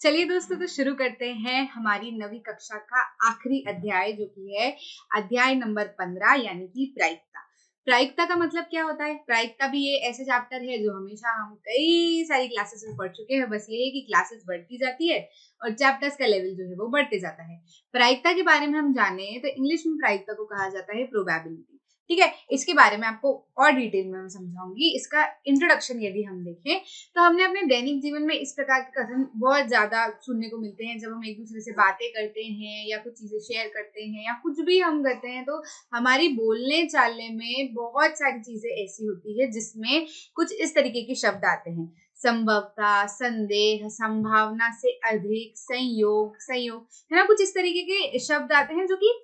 चलिए दोस्तों, तो शुरू करते हैं हमारी नवी कक्षा का आखिरी अध्याय, जो कि है अध्याय नंबर 15 यानी कि प्रायिकता। प्रायिकता का मतलब क्या होता है? प्रायिकता भी ये ऐसे चैप्टर है जो हमेशा हम कई सारी क्लासेस में पढ़ चुके हैं। बस ये है कि क्लासेस बढ़ती जाती है और चैप्टर्स का लेवल जो है वो बढ़ते जाता है। प्रायिकता के बारे में हम जाने तो इंग्लिश में प्रायिकता को कहा जाता है प्रोबेबिलिटी। ठीक है, इसके बारे में आपको और डिटेल में मैं समझाऊंगी। इसका इंट्रोडक्शन यदि हम देखें तो हमने अपने दैनिक जीवन में इस प्रकार के कथन बहुत ज्यादा सुनने को मिलते हैं। जब हम एक दूसरे से बातें करते हैं या कुछ चीजें शेयर करते हैं या कुछ भी हम करते हैं, तो हमारी बोलने चालने में बहुत सारी चीजें ऐसी होती है जिसमें कुछ इस तरीके के शब्द आते हैं। संभवता, संदेह, संभावना से अधिक, संयोग, संयोग, है ना। कुछ इस तरीके के शब्द आते हैं जो कि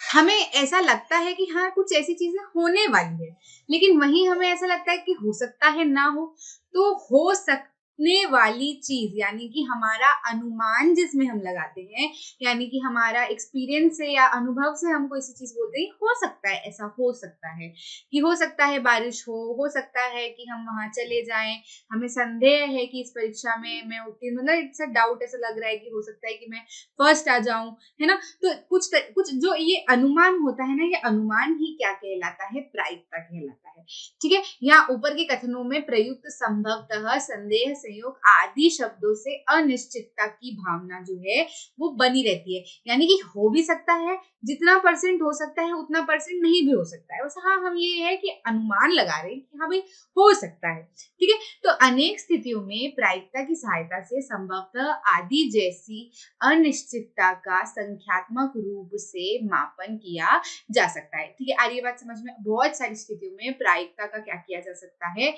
हमें ऐसा लगता है कि हाँ, कुछ ऐसी चीजें होने वाली है, लेकिन वहीं हमें ऐसा लगता है कि हो सकता है ना हो। तो हो सकने वाली चीज यानी कि हमारा अनुमान जिसमें हम लगाते हैं, यानी कि हमारा एक्सपीरियंस से या अनुभव से हम कोई सी चीज बोलते हैं, हो सकता है, ऐसा हो सकता है कि हो सकता है बारिश हो सकता है कि हम वहां चले जाएं, हमें संदेह है कि इस परीक्षा में मैं उत्तीर्ण, मतलब इट्स अ डाउट, ऐसा लग रहा है कि हो सकता है कि मैं फर्स्ट आ जाऊं, है ना। तो कुछ जो ये अनुमान होता है ना, ये अनुमान ही क्या कहलाता है? प्रायिकता कहलाता है। ठीक है, यहाँ ऊपर के कथनों में प्रयुक्त संभवतः, संदेह, संयोग आदि शब्दों से अनिश्चितता की भावना जो है वो बनी रहती है। यानी कि हो भी सकता है, जितना परसेंट हो सकता है उतना परसेंट नहीं भी हो सकता है। बस हाँ, हम ये है कि अनुमान लगा रहे हैं कि हाँ भाई हो सकता है। ठीक है, तो अनेक स्थितियों में प्रायिकता की सहायता से संभवतः आदि जैसी अनिश्चितता का संख्यात्मक रूप से मापन किया जा सकता है। ठीक है, आ रही है बात समझ में? बहुत सारी स्थितियों में प्रायिकता का क्या किया जा सकता है?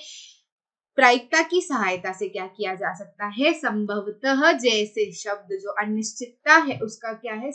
प्रायिकता की सहायता से क्या किया जा सकता है? संभवतः जैसे शब्द, जो अनिश्चितता है उसका क्या है?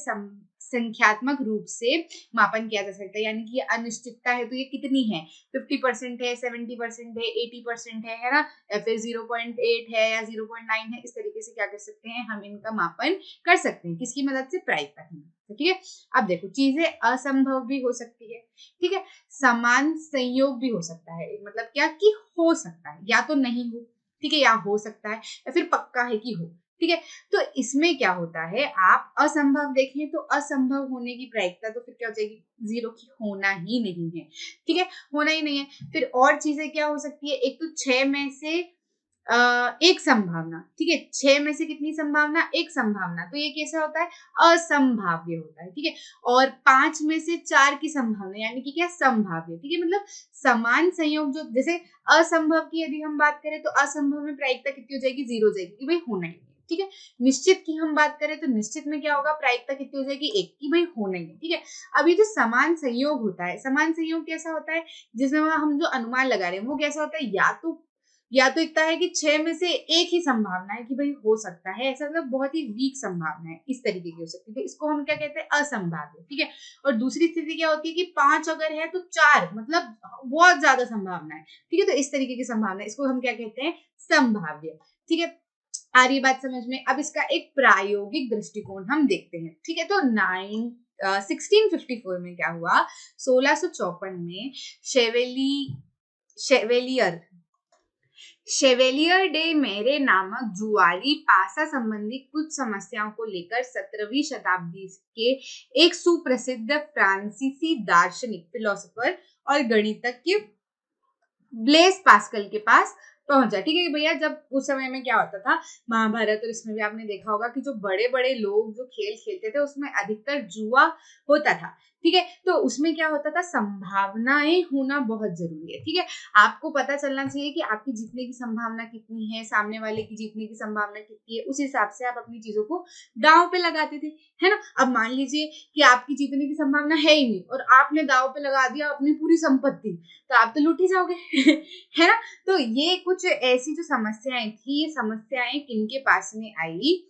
संख्यात्मक रूप से मापन किया जा सकता है। यानी कि अनिश्चितता है तो ये कितनी है? 50% है, 70% है, 80% है ना, या फिर 0.8 है या 0.9 है। इस तरीके से क्या कर सकते हैं हम? इनका मापन कर सकते हैं। किसकी मदद से? प्रायिकता की मदद से। ठीक है, अब देखो, चीजें असंभव भी हो सकती है। ठीक है, समान संयोग भी हो सकता है। मतलब क्या कि हो सकता है, या तो नहीं हो, ठीक है, या हो सकता है, या फिर पक्का है कि हो। ठीक है, तो इसमें क्या होता है, आप असंभव देखें तो असंभव होने की प्रायिकता तो फिर क्या हो जाएगी? जीरो, की होना ही नहीं है। ठीक है, होना ही नहीं है। फिर और चीजें क्या हो सकती है? एक तो 6 में से एक संभावना। ठीक है, 6 में से कितनी संभावना? एक संभावना। तो ये कैसा होता है? असंभाव्य होता है। ठीक है, और 5 में से 4 की संभावना, यानी कि क्या? संभाव्य। ठीक है, मतलब समान संयोग, जो जैसे असंभव की यदि हम बात करें तो असंभव में प्रायिकता कितनी हो जाएगी? जीरो हो जाएगी कि भाई होना ही नहीं। ठीक है, निश्चित की हम बात करें तो निश्चित में क्या होगा? प्रायिकता कितनी हो जाएगी? एक, की भाई होना ही नहीं। ठीक है, अब ये जो समान संयोग होता है, समान संयोग कैसा होता है? जिसमें हम जो अनुमान लगा रहे हैं वो कैसा होता है? या तो इतना है कि 6 में से एक ही संभावना है कि भाई हो सकता है, ऐसा मतलब बहुत ही वीक संभावना है, इस तरीके की हो सकती है। तो इसको हम क्या कहते हैं? असंभाव्य। ठीक है, और दूसरी स्थिति क्या होती है कि 5 अगर है तो 4, मतलब बहुत ज्यादा संभावना है। ठीक है, तो इस तरीके की संभावना, इसको हम क्या कहते हैं? संभाव्य। ठीक है, आ रही बात समझ में? अब इसका एक प्रायोगिक दृष्टिकोण हम देखते हैं। ठीक है, तो 1654 में क्या हुआ? 1654 में शेवेलियर शेवेलियर डे मेरे नामक जुआरी पासा संबंधी कुछ समस्याओं को लेकर 17वीं शताब्दी के एक सुप्रसिद्ध फ्रांसीसी दार्शनिक, फिलोसोफर और गणितज्ञ ब्लेस पास्कल के पास पहुंचा। ठीक है भैया, जब उस समय में क्या होता था, महाभारत और इसमें भी आपने देखा होगा कि जो बड़े बड़े लोग जो खेल खेलते थे उसमें अधिकतर जुआ होता था। ठीक है, तो उसमें क्या होता था? संभावनाएं होना बहुत जरूरी है। ठीक है, आपको पता चलना चाहिए कि आपकी जीतने की संभावना कितनी है, सामने वाले की जीतने की संभावना कितनी है, उस हिसाब से आप अपनी चीजों को दांव पे लगाते थे, है ना। अब मान लीजिए कि आपकी जीतने की संभावना है ही नहीं और आपने दांव पे लगा दिया अपनी पूरी संपत्ति, तो आप तो लूट ही जाओगे है ना। तो ये कुछ ऐसी जो समस्याएं थी, ये समस्याएं किनके पास में आई?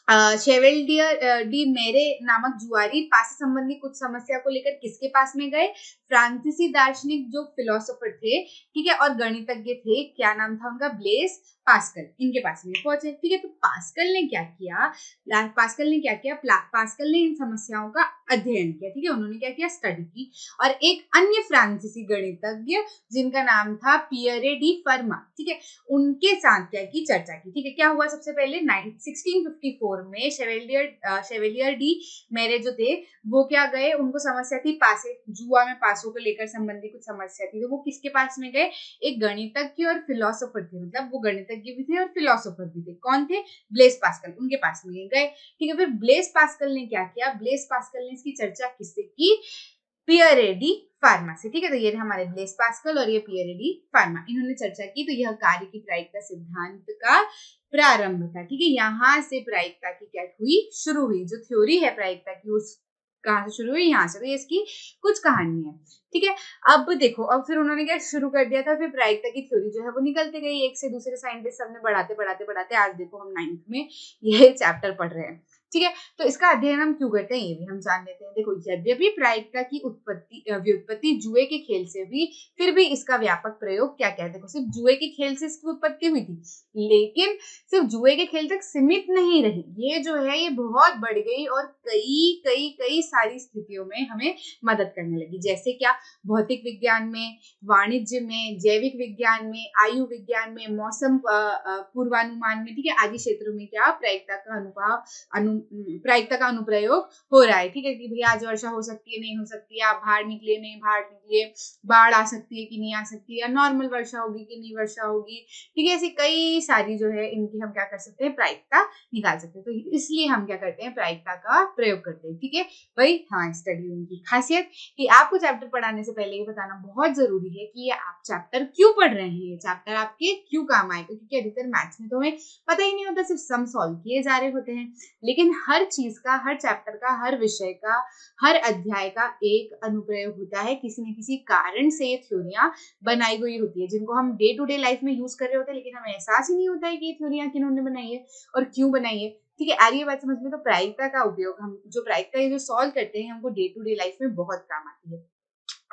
शेवेलियर डी मेरे नामक जुआरी पास संबंधी कुछ समस्या को लेकर किसके पास में गए? फ्रांसीसी दार्शनिक जो फिलोसोफर थे, ठीक है, और गणितज्ञ थे, क्या नाम था उनका, ब्लेस पास्कल, इनके पास में पहुंचे। ठीक है, तो पास्कल ने क्या किया, पास्कल ने इन समस्याओं का अध्ययन किया। ठीक है, उन्होंने क्या किया, स्टडी की। और एक अन्य फ्रांसीसी गणितज्ञ जिनका नाम था पियरे डी फर्मा, ठीक है, उनके साथ क्या की चर्चा की। ठीक है, क्या हुआ, सबसे पहले 1654 में शेवेलियर डी मेरे जो थे वो क्या गए, उनको समस्या थी पासे, जुआ में पासों को लेकर संबंधित कुछ समस्या थी, तो वो किसके पास में गए, एक गणितज्ञ और फिलोसोफर थे, मतलब वो गणितज्ञ भी थे और फिलोसोफर भी थे। कौन थे, ब्लेस पास्कल, उनके पास में गए। ठीक है, फिर ब्लेस पास्कल ने क्या किया, ब्लेस पास्कल ने इसकी चर्चा किससे की, पियरे डी फार्मा से। ठीक है, तो ये हमारे ब्लेस पास्कल और ये पियरे डी फार्मा, इन्होंने चर्चा की। तो यह कार्य की प्रायिकता सिद्धांत का प्रारंभ था। ठीक है, यहाँ से प्रायिकता की क्या हुई, शुरू हुई। जो थ्योरी है प्रायिकता की, उस कहाँ से शुरू हुई, यहाँ से। तो ये इसकी कुछ कहानी है। ठीक है, अब देखो, अब फिर उन्होंने क्या शुरू कर दिया था, फिर प्रायिकता की थ्योरी जो है वो निकलते गई, एक से दूसरे साइंटिस्ट सबने बढ़ाते आज देखो हम 9th में ये चैप्टर पढ़ रहे हैं। ठीक है, तो इसका अध्ययन हम क्यों करते हैं ये भी हम जान लेते हैं। देखो, यद्यपि प्रायिकता की व्युत्पत्ति जुए के खेल से हुई, फिर भी इसका व्यापक प्रयोग क्या क्या है। देखो, सिर्फ जुए के खेल से इसकी उत्पत्ति हुई थी, लेकिन सिर्फ जुए के खेल तक सीमित नहीं रही, ये जो है ये बहुत बढ़ गई और कई कई कई सारी स्थितियों में हमें मदद करने लगी। जैसे क्या, भौतिक विज्ञान में, वाणिज्य में, जैविक विज्ञान में, आयु विज्ञान में, मौसम पूर्वानुमान में, ठीक है, आदि क्षेत्रों में क्या प्रायिकता का अनुप्रयोग हो रहा है। ठीक है, कि भैया आज वर्षा हो सकती है, नहीं हो सकती है, आप बाहर निकले, नहीं बाहर निकले, बाढ़ आ सकती है कि नहीं आ सकती है, या नॉर्मल वर्षा होगी कि नहीं वर्षा होगी। ठीक है, ऐसी कई सारी जो है इनकी हम क्या कर सकते हैं, प्रायिकता निकाल सकते हैं। तो इसलिए हम क्या करते हैं, प्रायिकता का प्रयोग करते हैं। ठीक है भाई, हाँ, स्टडी रूम की खासियत कि आपको चैप्टर पढ़ाने से पहले ये बताना बहुत जरूरी है कि ये आप चैप्टर क्यों पढ़ रहे हैं, ये चैप्टर आपके क्यों काम आएगा। क्योंकि अधिकतर मैथ्स में तो हमें पता ही नहीं होता, सिर्फ सम सॉल्व किए जा रहे होते हैं, लेकिन हर चीज का, हर चैप्टर का, हर विषय का, हर अध्याय का एक अनुप्रयोग होता है। किसी न किसी कारण से ये थ्योरियां बनाई गई होती है, जिनको हम डे टू डे लाइफ में यूज कर रहे होते हैं, लेकिन हमें एहसास ही नहीं होता है कि ये थ्योरियां किन्होंने बनाई है और क्यों बनाई है। ठीक है, आ रही है बात समझ में। तो प्रायिकता का उपयोग, हम जो प्रायिकता ये जो सॉल्व करते हैं, हमको डे टू डे लाइफ में बहुत काम आती है।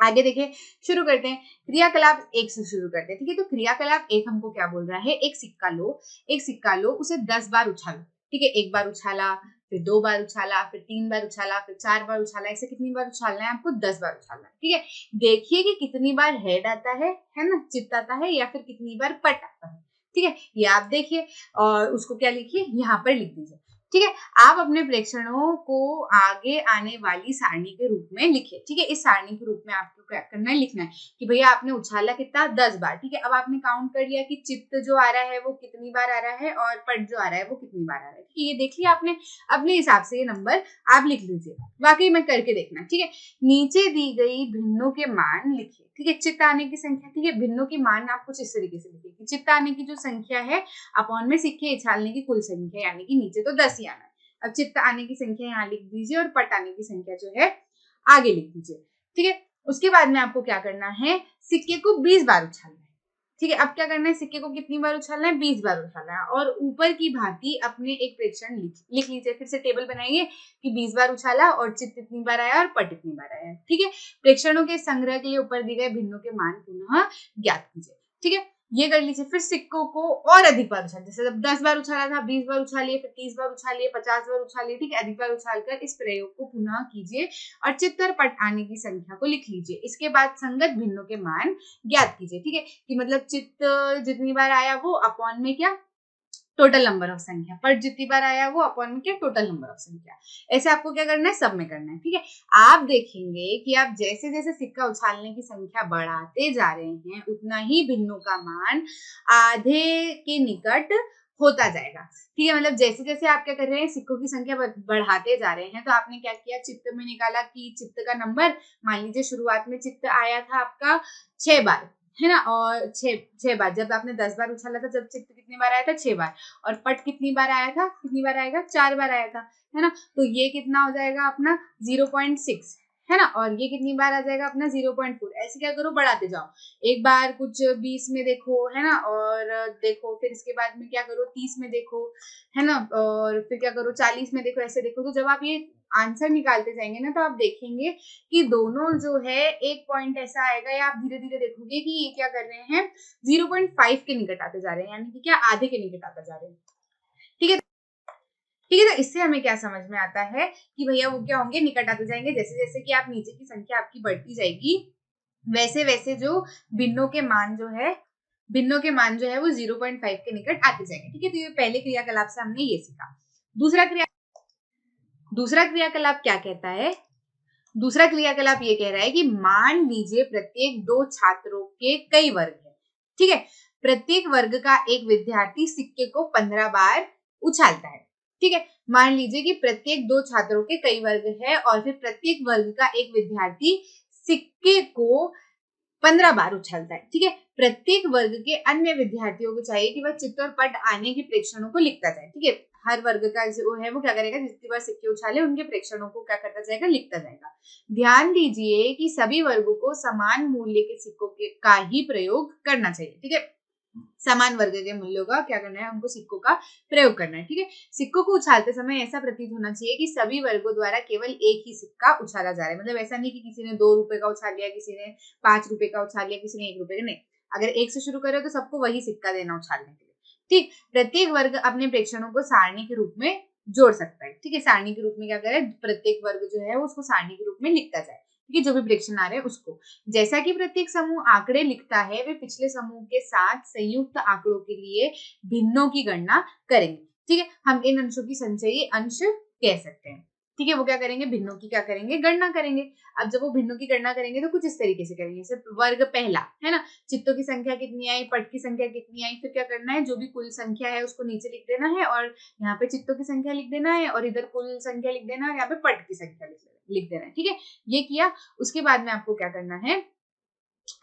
आगे देखिए, शुरू करते हैं, क्रियाकलाप 1 से शुरू करते हैं। ठीक है, तो क्रियाकलाप 1 हमको क्या बोल रहा है, एक सिक्का लो, उसे 10 बार उछालो। ठीक है, एक बार उछाला, फिर 2 बार उछाला, फिर 3 बार उछाला, फिर 4 बार उछाला, ऐसे कितनी बार उछालना है आपको, 10 बार उछालना है। ठीक है, देखिए कि कितनी बार हेड आता है ना, चित्त आता है, या फिर कितनी बार पट आता है। ठीक है, ये आप देखिए और उसको क्या लिखिए, यहाँ पर लिख दीजिए। ठीक है, आप अपने प्रेक्षणों को आगे आने वाली सारणी के रूप में लिखिए। ठीक है, इस सारणी के रूप में आपको क्या करना है, लिखना है कि भैया आपने उछाला कितना, 10 बार। ठीक है, अब आपने काउंट कर लिया कि चित्त जो आ रहा है वो कितनी बार आ रहा है और पट जो आ रहा है वो कितनी बार आ रहा है। ठीक है, ये देख लिया आपने, अपने हिसाब से ये नंबर आप लिख लीजिए, वाकई में करके देखना। ठीक है, नीचे दी गई भिन्नों के मान लिखिए। ठीक है, चित्त आने की संख्या, ठीक है, भिन्नों के मान आप कुछ इस तरीके से लिखिए कि चित्त आने की जो संख्या है अपॉन में सिक्के उछालने की कुल संख्या, यानी कि नीचे तो 10 ही आना है। अब चित्त आने की संख्या यहाँ लिख दीजिए और पट आने की संख्या जो है आगे लिख दीजिए। ठीक है, उसके बाद में आपको क्या करना है, सिक्के को 20 बार उछालना है। ठीक है, अब क्या करना है, सिक्के को कितनी बार उछालना है, 20 बार उछालना है। और ऊपर की भांति अपने एक प्रेक्षण लिख लीजिए, फिर से टेबल बनाइए कि 20 बार उछाला और चित्त इतनी बार आया और पट इतनी बार आया। ठीक है, प्रेक्षणों के संग्रह के लिए ऊपर दिए गए भिन्नों के मान पुनः ज्ञात कीजिए। ठीक है, ये कर लीजिए। फिर सिक्कों को और अधिक बार उछालिए, जैसे जब 10 बार उछाला था, 20 बार उछालिए, फिर 30 बार उछालिए, 50 बार उछालिए। ठीक है, अधिक बार उछालकर इस प्रयोग को पुनः कीजिए और चित्त और पट आने की संख्या को लिख लीजिए। इसके बाद संगत भिन्नों के मान ज्ञात कीजिए। ठीक है, कि मतलब चित्त जितनी बार आया वो अपॉन में क्या, टोटल नंबर ऑफ संख्या, पर जितनी बार आया वो अपॉन में क्या, टोटल नंबर ऑफ संख्या। ऐसे आपको क्या करना है, सब में करना है। ठीक है, आप देखेंगे कि आप जैसे जैसे सिक्का उछालने की संख्या बढ़ाते जा रहे हैं, उतना ही भिन्नों का मान आधे के निकट होता जाएगा। ठीक है, मतलब जैसे जैसे आप क्या कर रहे हैं, सिक्कों की संख्या बढ़ाते जा रहे हैं, तो आपने क्या किया, चित्त में निकाला कि चित्त का नंबर, मान लीजिए शुरुआत में चित्त आया था आपका 6 बार, है ना, और 6 बार, जब आपने 10 बार उछाला था, जब चित्त कितनी बार आया था, 6 बार, और पट कितनी बार आया था, कितनी बार आएगा, 4 बार आया था, है ना। तो ये कितना हो जाएगा अपना 0.6, है ना, और ये कितनी बार आ जाएगा अपना 0.4। ऐसे क्या करो, बढ़ाते जाओ, एक बार कुछ 20 में देखो, है ना, और देखो, फिर इसके बाद में क्या करो, 30 में देखो, है ना, और फिर क्या करो, 40 में देखो, ऐसे देखो। तो जब आप ये आंसर निकालते जाएंगे ना, तो आप देखेंगे कि दोनों जो है एक पॉइंट ऐसा आएगा, या आप धीरे धीरे देखोगे कि ये क्या कर रहे हैं, 0.5 के निकट आते जा रहे हैं, यानी कि क्या, आधे के निकट आते जा रहे हैं। ठीक है, ठीक है। तो इससे हमें क्या समझ में आता है कि भैया वो क्या होंगे, निकट आते जाएंगे। जैसे जैसे कि आप नीचे की संख्या आपकी बढ़ती जाएगी, वैसे वैसे जो भिन्नों के मान जो है, भिन्नों के मान जो है वो 0.5 के निकट आते जाएंगे। ठीक है, तो ये पहले क्रियाकलाप से हमने ये सीखा। दूसरा क्रियाकलाप क्या कहता है, दूसरा क्रियाकलाप ये कह रहा है कि मान लीजिए प्रत्येक दो छात्रों के कई वर्ग है। ठीक है, प्रत्येक वर्ग का एक विद्यार्थी सिक्के को 15 बार उछालता है। ठीक है, मान लीजिए कि प्रत्येक दो छात्रों के कई वर्ग है, और फिर प्रत्येक वर्ग का एक विद्यार्थी सिक्के को 15 बार उछालता है। ठीक है, प्रत्येक वर्ग के अन्य विद्यार्थियों को चाहिए कि वह चित्र और पट आने के प्रेक्षणों को लिखता जाए। ठीक है, हर वर्ग का जो है वो क्या करेगा, जितनी बार सिक्के उछाले उनके प्रेक्षणों को क्या करता जाएगा, लिखता जाएगा। ध्यान दीजिए कि सभी वर्गों को समान मूल्य के सिक्कों का ही प्रयोग करना चाहिए। ठीक है, समान वर्ग के मूल्यों का क्या करना है, हमको सिक्कों का प्रयोग करना है। ठीक है, सिक्कों को उछालते समय ऐसा प्रतीत होना चाहिए कि सभी वर्गों द्वारा केवल एक ही सिक्का उछाला जा रहा है। मतलब ऐसा नहीं कि किसी ने 2 रुपए का उछाल लिया, किसी ने 5 रुपए का उछाल लिया, किसी ने 1 रुपए का, नहीं। अगर एक से शुरू करे तो सबको वही सिक्का देना उछालने के लिए। ठीक, प्रत्येक वर्ग अपने प्रेक्षणों को सारणी के रूप में जोड़ सकता है। ठीक है, सारणी के रूप में क्या करे, प्रत्येक वर्ग जो है उसको सारणी के रूप में लिखता जाए। ठीक है, जो भी प्रेक्षण आ रहे हैं उसको, जैसा कि प्रत्येक समूह आंकड़े लिखता है, वे पिछले समूह के साथ संयुक्त आंकड़ों के लिए भिन्नों की गणना करेंगे। ठीक है, हम इन अंशों की संचयी अंश कह सकते हैं। ठीक है, वो क्या करेंगे, भिन्नों की क्या करेंगे, गणना करेंगे। अब जब वो भिन्नों की गणना करेंगे तो कुछ इस तरीके से करेंगे। सिर्फ वर्ग पहला, है ना, चित्तों की संख्या कितनी आई, पट की संख्या कितनी आई, फिर क्या करना है, जो भी कुल संख्या है उसको नीचे लिख देना है, और यहाँ पे चित्तों की संख्या लिख देना है, और इधर कुल संख्या लिख देना है, यहाँ पे पट की संख्या लिख देना है। ठीक है, ये किया। उसके बाद में आपको क्या करना है,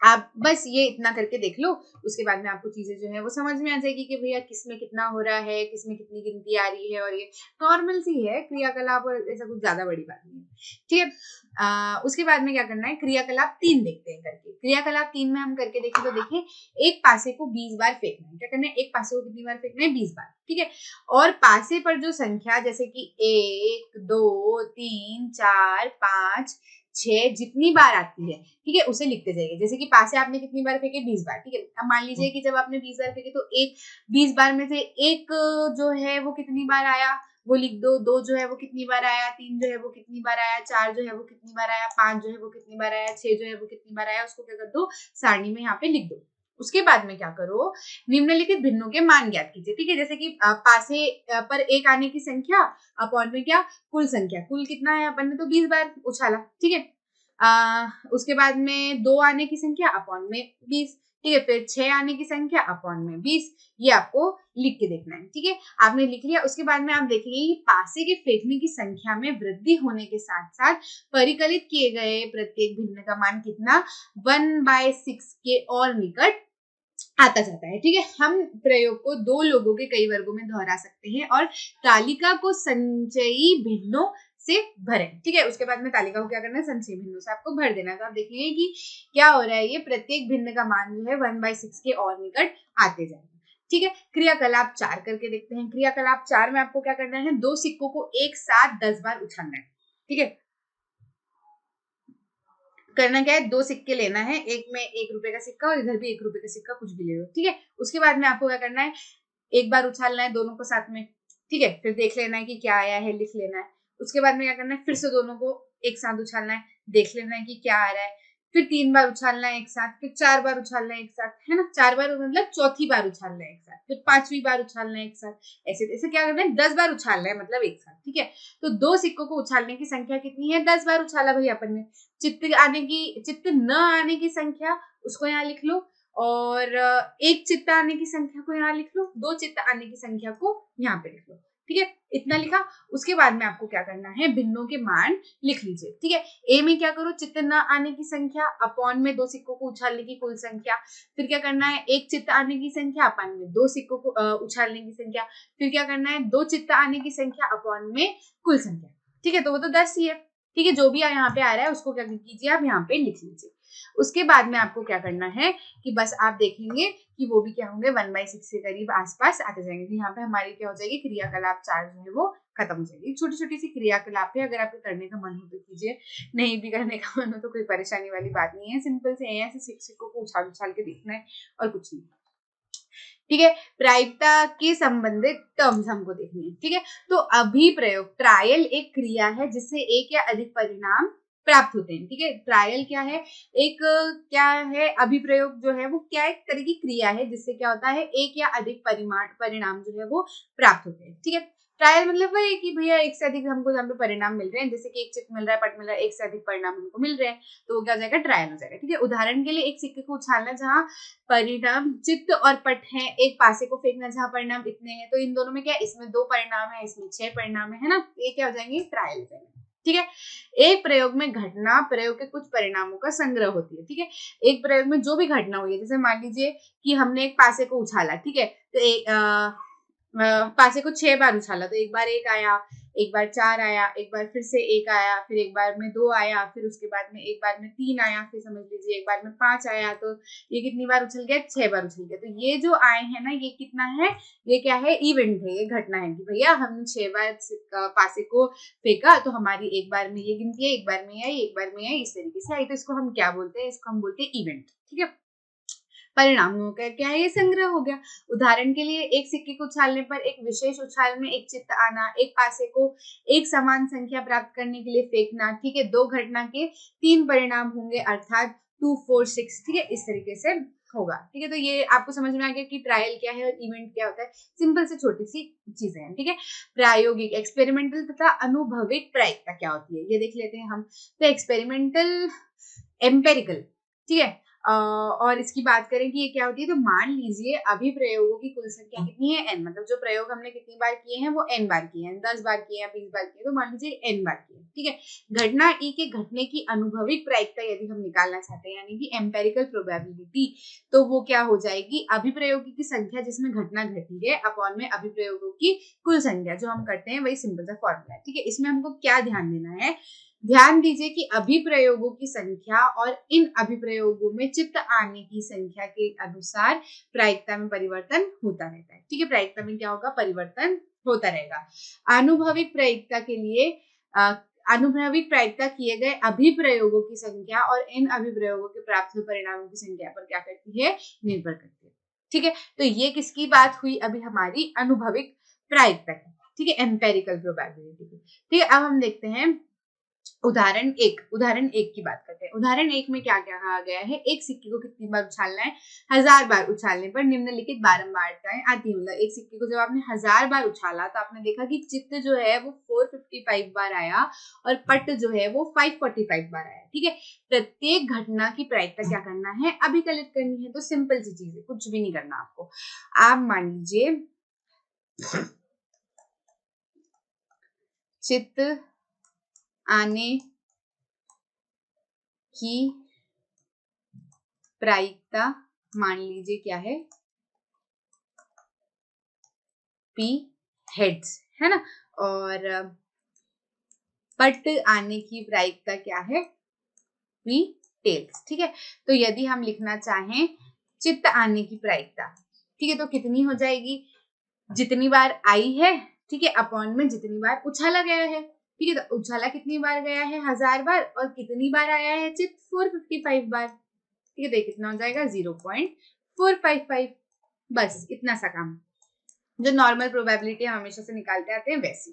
आप बस ये इतना करके देख लो। उसके बाद में आपको चीजें जो है वो समझ में आ जाएगी कि भैया किसमें कितना हो रहा है, किसमें कितनी गिनती आ रही है, और ये नॉर्मल सी है क्रियाकलाप, और ऐसा कुछ ज्यादा बड़ी बात नहीं है। ठीक है, उसके बाद में क्या करना है, क्रियाकलाप 3 देखते हैं करके। क्रियाकलाप 3 में हम करके देखें तो देखिए, एक पासे को 20 बार फेंकना है। क्या करना है, एक पासे को कितनी बार फेंकना है, 20 बार। ठीक है, और पासे पर जो संख्या, जैसे कि 1 2 3 4 5 6 जितनी बार आती है, ठीक है, उसे लिखते जाइए। जैसे कि पासे आपने कितनी बार फेंके, 20 बार। ठीक है, अब मान लीजिए कि जब आपने 20 बार फेंके तो एक 20 बार में से एक जो है वो कितनी बार आया, वो लिख दो। 2 जो है वो कितनी बार आया, 3 जो है वो कितनी बार आया, 4 जो है वो कितनी बार आया, 5 जो है वो कितनी बार आया, 6 जो है वो कितनी बार आया, उसको क्या कर दो, सारणी में यहाँ पे लिख दो। उसके बाद में क्या करो, निम्नलिखित भिन्नों के मान ज्ञात कीजिए। ठीक है, जैसे कि पासे पर एक आने की संख्या अपॉन में क्या, कुल संख्या, कुल कितना है, अपन ने तो 20 बार उछाला। ठीक है, उसके बाद में 2 आने की संख्या अपॉन में 20। ठीक है, फिर 6 आने की संख्या अपॉन में 20। ये आपको लिख के देखना है। ठीक है, आपने लिख लिया। उसके बाद में आप देखेंगे कि पासे के फेंकने की संख्या में वृद्धि होने के साथ साथ परिकलित किए गए प्रत्येक भिन्न का मान कितना, 1/6 के और निकट आता जाता है। ठीक है, हम प्रयोग को 2 लोगों के कई वर्गों में दोहरा सकते हैं, और तालिका को संचयी भिन्नों से भरें। ठीक है, उसके बाद में तालिका को क्या करना है, संचयी भिन्नों से आपको भर देना है। तो आप देखेंगे कि क्या हो रहा है, ये प्रत्येक भिन्न का मान जो है 1/6 के और निकट आते जाएगा। ठीक है, क्रियाकलाप 4 करके देखते हैं। क्रियाकलाप 4 में आपको क्या करना है, 2 सिक्कों को एक साथ 10 बार उछालना है। ठीक है, करना क्या है, 2 सिक्के लेना है, एक में 1 रुपए का सिक्का और इधर भी 1 रुपए का सिक्का, कुछ भी ले लो। ठीक है, उसके बाद में आपको क्या करना है, एक बार उछालना है दोनों को साथ में। ठीक है, फिर देख लेना है कि क्या आया है, लिख लेना है। उसके बाद में क्या करना है, फिर से दोनों को एक साथ उछालना है, देख लेना है कि क्या आ रहा है। फिर 3 बार उछालना है एक साथ, फिर 4 बार उछालना है एक साथ, है ना, 4 बार मतलब चौथी बार उछालना है एक साथ, फिर 5वीं बार उछालना है एक साथ। ऐसे ऐसे क्या करना है, 10 बार उछालना है मतलब एक साथ। ठीक है, तो 2 सिक्कों को उछालने की संख्या कितनी है, 10 बार उछाला भाई अपन ने। चित्त न आने की संख्या उसको यहाँ लिख लो, और एक चित्त आने की संख्या को यहाँ लिख लो, 2 चित्त आने की संख्या को यहाँ पे लिख लो। ठीक है, इतना लिखा। उसके बाद में आपको क्या करना है, भिन्नों के मान लिख लीजिए। ठीक है, ए में क्या करो, चित्त न आने की संख्या अपॉन में 2 सिक्कों को उछालने की कुल संख्या। फिर क्या करना है, एक चित्त आने की संख्या अपॉन में 2 सिक्कों को उछालने की संख्या। फिर क्या करना है, 2 चित्त आने की संख्या अपॉन में कुल संख्या। ठीक है, तो वो तो 10 ही है। ठीक है, जो भी यहाँ पे आ रहा है उसको क्या कीजिए, आप यहाँ पे लिख लीजिए। उसके बाद में आपको क्या करना है कि बस आप देखेंगे कि वो भी क्या होंगे 1/6 के करीब आसपास आते जाएंगे। तो यहाँ पे हमारी क्या हो जाएगी, क्रियाकलाप 4 जो है वो खत्म हो जाएगी। छोटी छोटी सी क्रियाकलाप है, अगर आपको करने का मन हो तो कीजिए, नहीं भी करने का मन हो तो कोई परेशानी वाली बात नहीं है। सिंपल से है, ऐसे सिक्कों को उछाल उछाल के देखना है और कुछ नहीं। ठीक है, प्रायिकता के संबंधित टर्म्स हमको देखनी है। ठीक है, तो अभिप्रयोग, ट्रायल एक क्रिया है जिससे एक या अधिक परिणाम प्राप्त होते हैं। ठीक है, ट्रायल क्या है, एक क्या है, अभिप्रयोग जो है वो क्या एक तरह की क्रिया है जिससे क्या होता है, एक या अधिक परिणाम जो है वो प्राप्त होते हैं। ठीक है, ट्रायल मतलब वही कि भैया एक से अधिक हमको यहाँ पे परिणाम मिल रहे हैं, जैसे कि एक चित्र मिल रहा है, पट मिल रहा है, एक से अधिक परिणाम हमको मिल रहे हैं, तो वो क्या हो जाएगा, ट्रायल हो जाएगा। ठीक है, उदाहरण के लिए एक सिक्के को उछालना जहाँ परिणाम चित्त और पट है, एक पासे को फेंकना जहाँ परिणाम इतने हैं, तो इन दोनों में क्या, इसमें 2 परिणाम है, इसमें 6 परिणाम है ना, ये क्या हो जाएंगे, ट्रायल हो जाएंगे। ठीक है, एक प्रयोग में घटना प्रयोग के कुछ परिणामों का संग्रह होती है। ठीक है, एक प्रयोग में जो भी घटना हुई है, जैसे मान लीजिए कि हमने एक पासे को उछाला, ठीक है, तो एक पासे को 6 बार उछाला, तो एक बार 1 आया, एक बार 4 आया, एक बार फिर से 1 आया, फिर एक बार में 2 आया, फिर उसके बाद में एक बार में 3 आया, फिर समझ लीजिए एक बार में 5 आया, तो ये कितनी बार उछल गया, 6 बार उछल गया। तो ये जो आए हैं ना, ये कितना है, ये क्या है, इवेंट है, ये घटना है कि भैया हमने 6 बार पासे को फेंका, तो हमारी एक बार में ये गिनती है, एक बार में आई, एक बार में आई, इस तरीके से आई, तो इसको हम क्या बोलते हैं, इसको हम बोलते हैं इवेंट। ठीक है, परिणामों का क्या है, ये संग्रह हो गया। उदाहरण के लिए एक सिक्के को उछालने पर एक विशेष उछाल में एक चित्त आना, एक पासे को एक समान संख्या प्राप्त करने के लिए फेंकना। ठीक है, 2 घटना के 3 परिणाम होंगे, अर्थात 2, 4, 6। ठीक है, इस तरीके से होगा। ठीक है, तो ये आपको समझ में आ गया कि ट्रायल क्या है और इवेंट क्या होता है। सिंपल से छोटी सी चीजें हैं। ठीक है, प्रायोगिक, एक्सपेरिमेंटल तथा अनुभविक प्रायिकता क्या होती है, ये देख लेते हैं हम। तो एक्सपेरिमेंटल, एम्पेरिकल, ठीक है, और इसकी बात करें कि ये क्या होती है, तो मान लीजिए अभी प्रयोगों की कुल संख्या कितनी है, n, मतलब जो प्रयोग हमने कितनी बार किए हैं वो n बार किए हैं, 10 बार किए हैं, 20 बार किए हैं, तो मान लीजिए n बार किए हैं। ठीक है, घटना ई के घटने की अनुभविक प्रायिकता यदि हम निकालना चाहते हैं, यानी कि एम्पेरिकल प्रोबेबिलिटी, तो वो क्या हो जाएगी, अभिप्रयोगों की संख्या जिसमें घटना घटी है अपॉन में अभिप्रयोगों की कुल संख्या, जो हम करते हैं वही सिंपल सा फॉर्मूला है। ठीक है, इसमें हमको क्या ध्यान देना है, ध्यान दीजिए कि अभिप्रयोगों की संख्या और इन अभिप्रयोगों में चित्त आने की संख्या के अनुसार प्रायिकता में परिवर्तन होता रहता है। ठीक है, प्रायिकता में क्या होगा, परिवर्तन होता रहेगा। अनुभविक प्रायिकता के लिए अनुभविक प्रायिकता किए गए अभिप्रयोगों की संख्या और इन अभिप्रयोगों के प्राप्त हुए परिणामों की संख्या पर क्या करती है, निर्भर करती है। ठीक है, तो ये किसकी बात हुई, अभी हमारी अनुभविक प्रायिकता की। ठीक है, एम्पेरिकल प्रोबेबिलिटी की। ठीक है, अब हम देखते हैं उदाहरण एक की बात करते हैं। उदाहरण 1 में क्या क्या कहा गया है, एक सिक्के को कितनी बार उछालना है, 1000 बार उछालने पर निम्नलिखित बारंबारताएं आती है। मतलब एक सिक्के को जब आपने 1000 बार उछाला तो आपने देखा कि चित्त जो है वो 455 बार आया और पट जो है वो 545 बार आया। ठीक है, प्रत्येक घटना की प्रायिकता क्या करना है, अभिकलित करनी है। तो सिंपल सी चीज है, कुछ भी नहीं करना आपको। आप मान लीजिए चित्त आने की प्रायिकता मान लीजिए क्या है, P हेड्स है ना, और पट आने की प्रायिकता क्या है, P टेल्स। ठीक है, तो यदि हम लिखना चाहें चित्त आने की प्रायिकता, ठीक है, तो कितनी हो जाएगी, जितनी बार आई है, ठीक है, अपॉन में जितनी बार उछाला गया है। ठीक है, तो उछाला कितनी बार गया है, 1000 बार, और कितनी बार आया है चित्त, 455 बार। ठीक है, तो कितना हो जाएगा, 0.455। बस इतना सा काम, जो नॉर्मल प्रोबेबिलिटी हम हमेशा से निकालते आते हैं वैसी।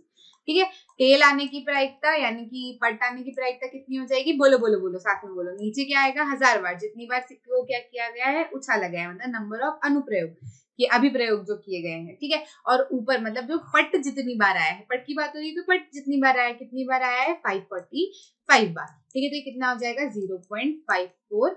ठीक है, टेल आने की प्रायिकता यानी कि पट आने की प्रायिकता कितनी हो जाएगी, बोलो बोलो बोलो, साथ में बोलो, नीचे क्या आएगा, 1000 बार, जितनी बार सिक्के को क्या किया गया है, उछाला गया है, मतलब नंबर ऑफ अनुप्रयोग, ये अभिप्रयोग जो किए गए हैं। ठीक है, और ऊपर मतलब जो पट जितनी बार आया है, पट की बात हो रही है तो पट जितनी बार आया है, कितनी बार आया है, 545 बार। ठीक है, तो कितना हो जाएगा, 0.545।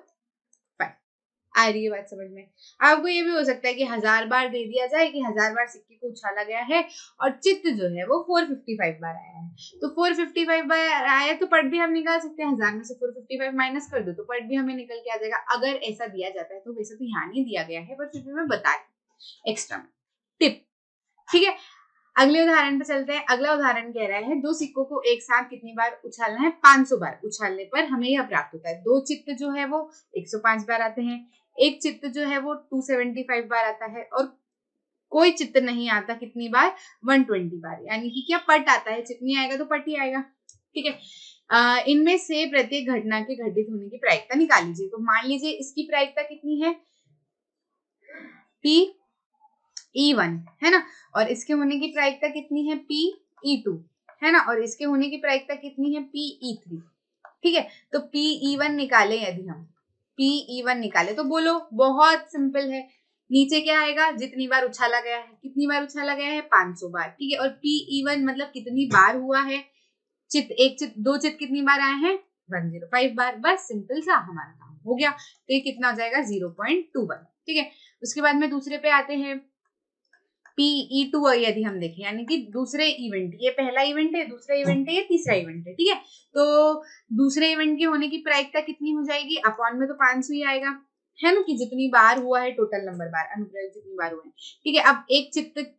आ रही है बात समझ में। आपको ये भी हो सकता है कि 1000 बार दे दिया जाए कि 1000 बार सिक्के को उछाला गया है और चित्त जो है वो 455 बार आया है, तो 455 बार आया तो पट भी हम निकाल सकते हैं, 1000 में से 455 माइनस कर दो तो पट भी हमें निकल के आ जाएगा, अगर ऐसा दिया जाता है। तो वैसे तो यहाँ नहीं दिया गया है, पर फिर भी मैं बता रही एक्स्ट्रा टिप। ठीक है, अगले उदाहरण पे चलते हैं। अगला उदाहरण कह रहा है दो सिक्कों को एक साथ कितनी बार उछालना है, 500 बार। उछालने पर हमें यह प्राप्त होता है। दो चित्त जो है वो 105 बार आते हैं, एक चित्त जो है वो 275 बार आता है, और कोई चित्त नहीं आता कितनी बार, 120 बार। यानी कि क्या, पट आता है, चित्त नहीं आएगा तो पट ही आएगा। ठीक है, इनमें से प्रत्येक घटना के घटित होने की प्रायिकता निकाल लीजिए। तो मान लीजिए इसकी प्रायिकता कितनी है, P(E1) है ना, और इसके होने की प्रायिकता कितनी है, P(E2) है ना, और इसके होने की प्रायिकता कितनी है, P(E3). ठीक है, तो P(E1) निकाले, यदि हम P(E1) निकाले तो बोलो, बहुत सिंपल है। नीचे क्या आएगा, जितनी बार उछाला गया है। कितनी बार उछाला गया है, 500 बार। ठीक है, और P(E1) मतलब कितनी बार हुआ है, चित्त, एक चित्त, दो चित्त कितनी बार आए हैं, 105 बार। बस सिंपल सा हमारा काम हो गया। तो ये कितना हो जाएगा, 0.21। ठीक है, उसके बाद में दूसरे पे आते हैं। P(E2) यदि हम देखें, यानी कि दूसरे इवेंट, ये पहला इवेंट है, दूसरा इवेंट है, ये तीसरा इवेंट है। ठीक है, तो दूसरे इवेंट के होने की प्रायिकता कितनी हो जाएगी, अपॉन में तो 500 ही आएगा, है ना, कि जितनी बार हुआ है, टोटल नंबर बार, अनुप्रयोग जितनी बार हुए हैं। ठीक है, अब एक चित्त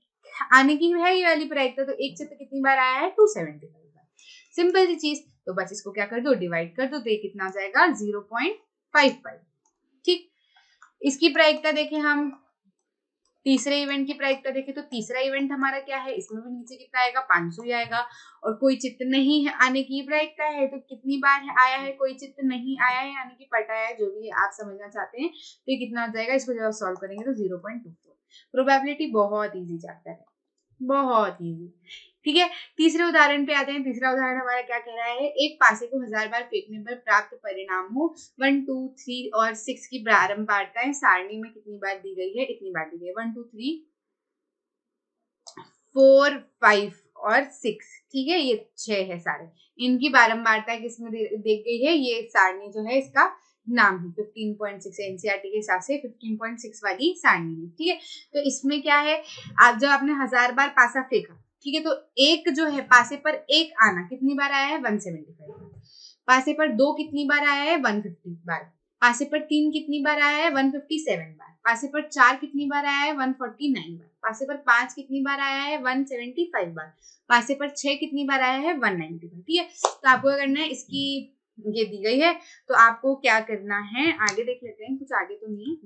आने की है ये वाली प्रायिकता, तो एक चित्त कितनी बार आया है, 275 बार। सिंपल सी चीज। तो बस इसको क्या कर दो, डिवाइड कर दो, तो ये कितना हो जाएगा, 0.55। ठीक, इसकी प्रायिकता देखें हम, तीसरे इवेंट की प्रायिकता देखें, तो तीसरा इवेंट हमारा क्या है, इसमें भी नीचे कितना आएगा, 500 ही आएगा, और कोई चित्त नहीं है आने की प्रायिकता है, तो कितनी बार है, आया है, कोई चित्त नहीं आया है, यानी कि पट आया है, जो भी आप समझना चाहते हैं। तो ये कितना हो जाएगा, इसको जब सॉल्व करेंगे तो 0.24। प्रोबेबिलिटी बहुत ईजी चैप्टर है, बहुत ईजी। ठीक है, तीसरे उदाहरण पे आते हैं। तीसरा उदाहरण हमारा क्या कह रहा है, एक पासे को 1000 बार फेंकने पर प्राप्त परिणाम हो 1, 2, 3 और 6 की बारंबारताएं सारणी में कितनी बार दी गई है, इतनी बार दी गई है। 1, 2, 3, 4, 5 और 6। ठीक है, ये 6 है सारे, इनकी बारंबारता किसमें दी गई है, ये सारणी जो है इसका नाम है 15.6, एनसीईआरटी के हिसाब से 15.6 वाली सारणी है। ठीक है, तो इसमें क्या है, आप जब आपने 1000 बार पासा फेंका, ठीक है, तो एक जो है पासे पर एक आना कितनी बार आया है, 175 बार। पासे पर दो कितनी बार आया है, 150 बार। पासे पर 3 कितनी बार आया है, 157 बार। पासे पर 4 कितनी बार आया है, 149 बार। पासे पर 5 कितनी बार आया है, 175 बार। पासे पर 6 कितनी बार आया है, 190 बार। ठीक है, तो आपको क्या करना है, इसकी ये दी गई है, तो आपको क्या करना है, आगे देख लेते हैं, कुछ आगे तो नहीं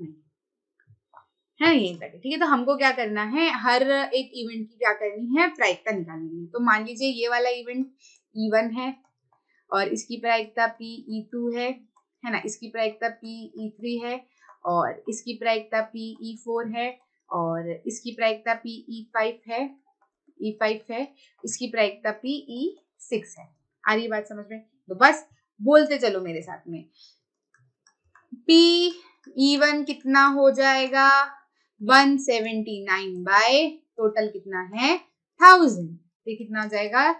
है, यही तक है। ठीक है, तो हमको क्या करना है, हर एक इवेंट की क्या करनी है, प्रायिकता निकालनी है। तो मान लीजिए ये वाला इवेंट E1 है, और इसकी प्रायिकता P(E2) है ना, इसकी प्रायिकता P(E3) है, और इसकी प्रायिकता P(E4) है, और इसकी प्रायिकता E5 है, इसकी प्रायिकता P(E6) है। आ रही बात समझ में? तो बस बोलते चलो मेरे साथ में। P(E1) कितना हो जाएगा, 179 बाय टोटल कितना है, 1000। ये कितना हो जाएगा,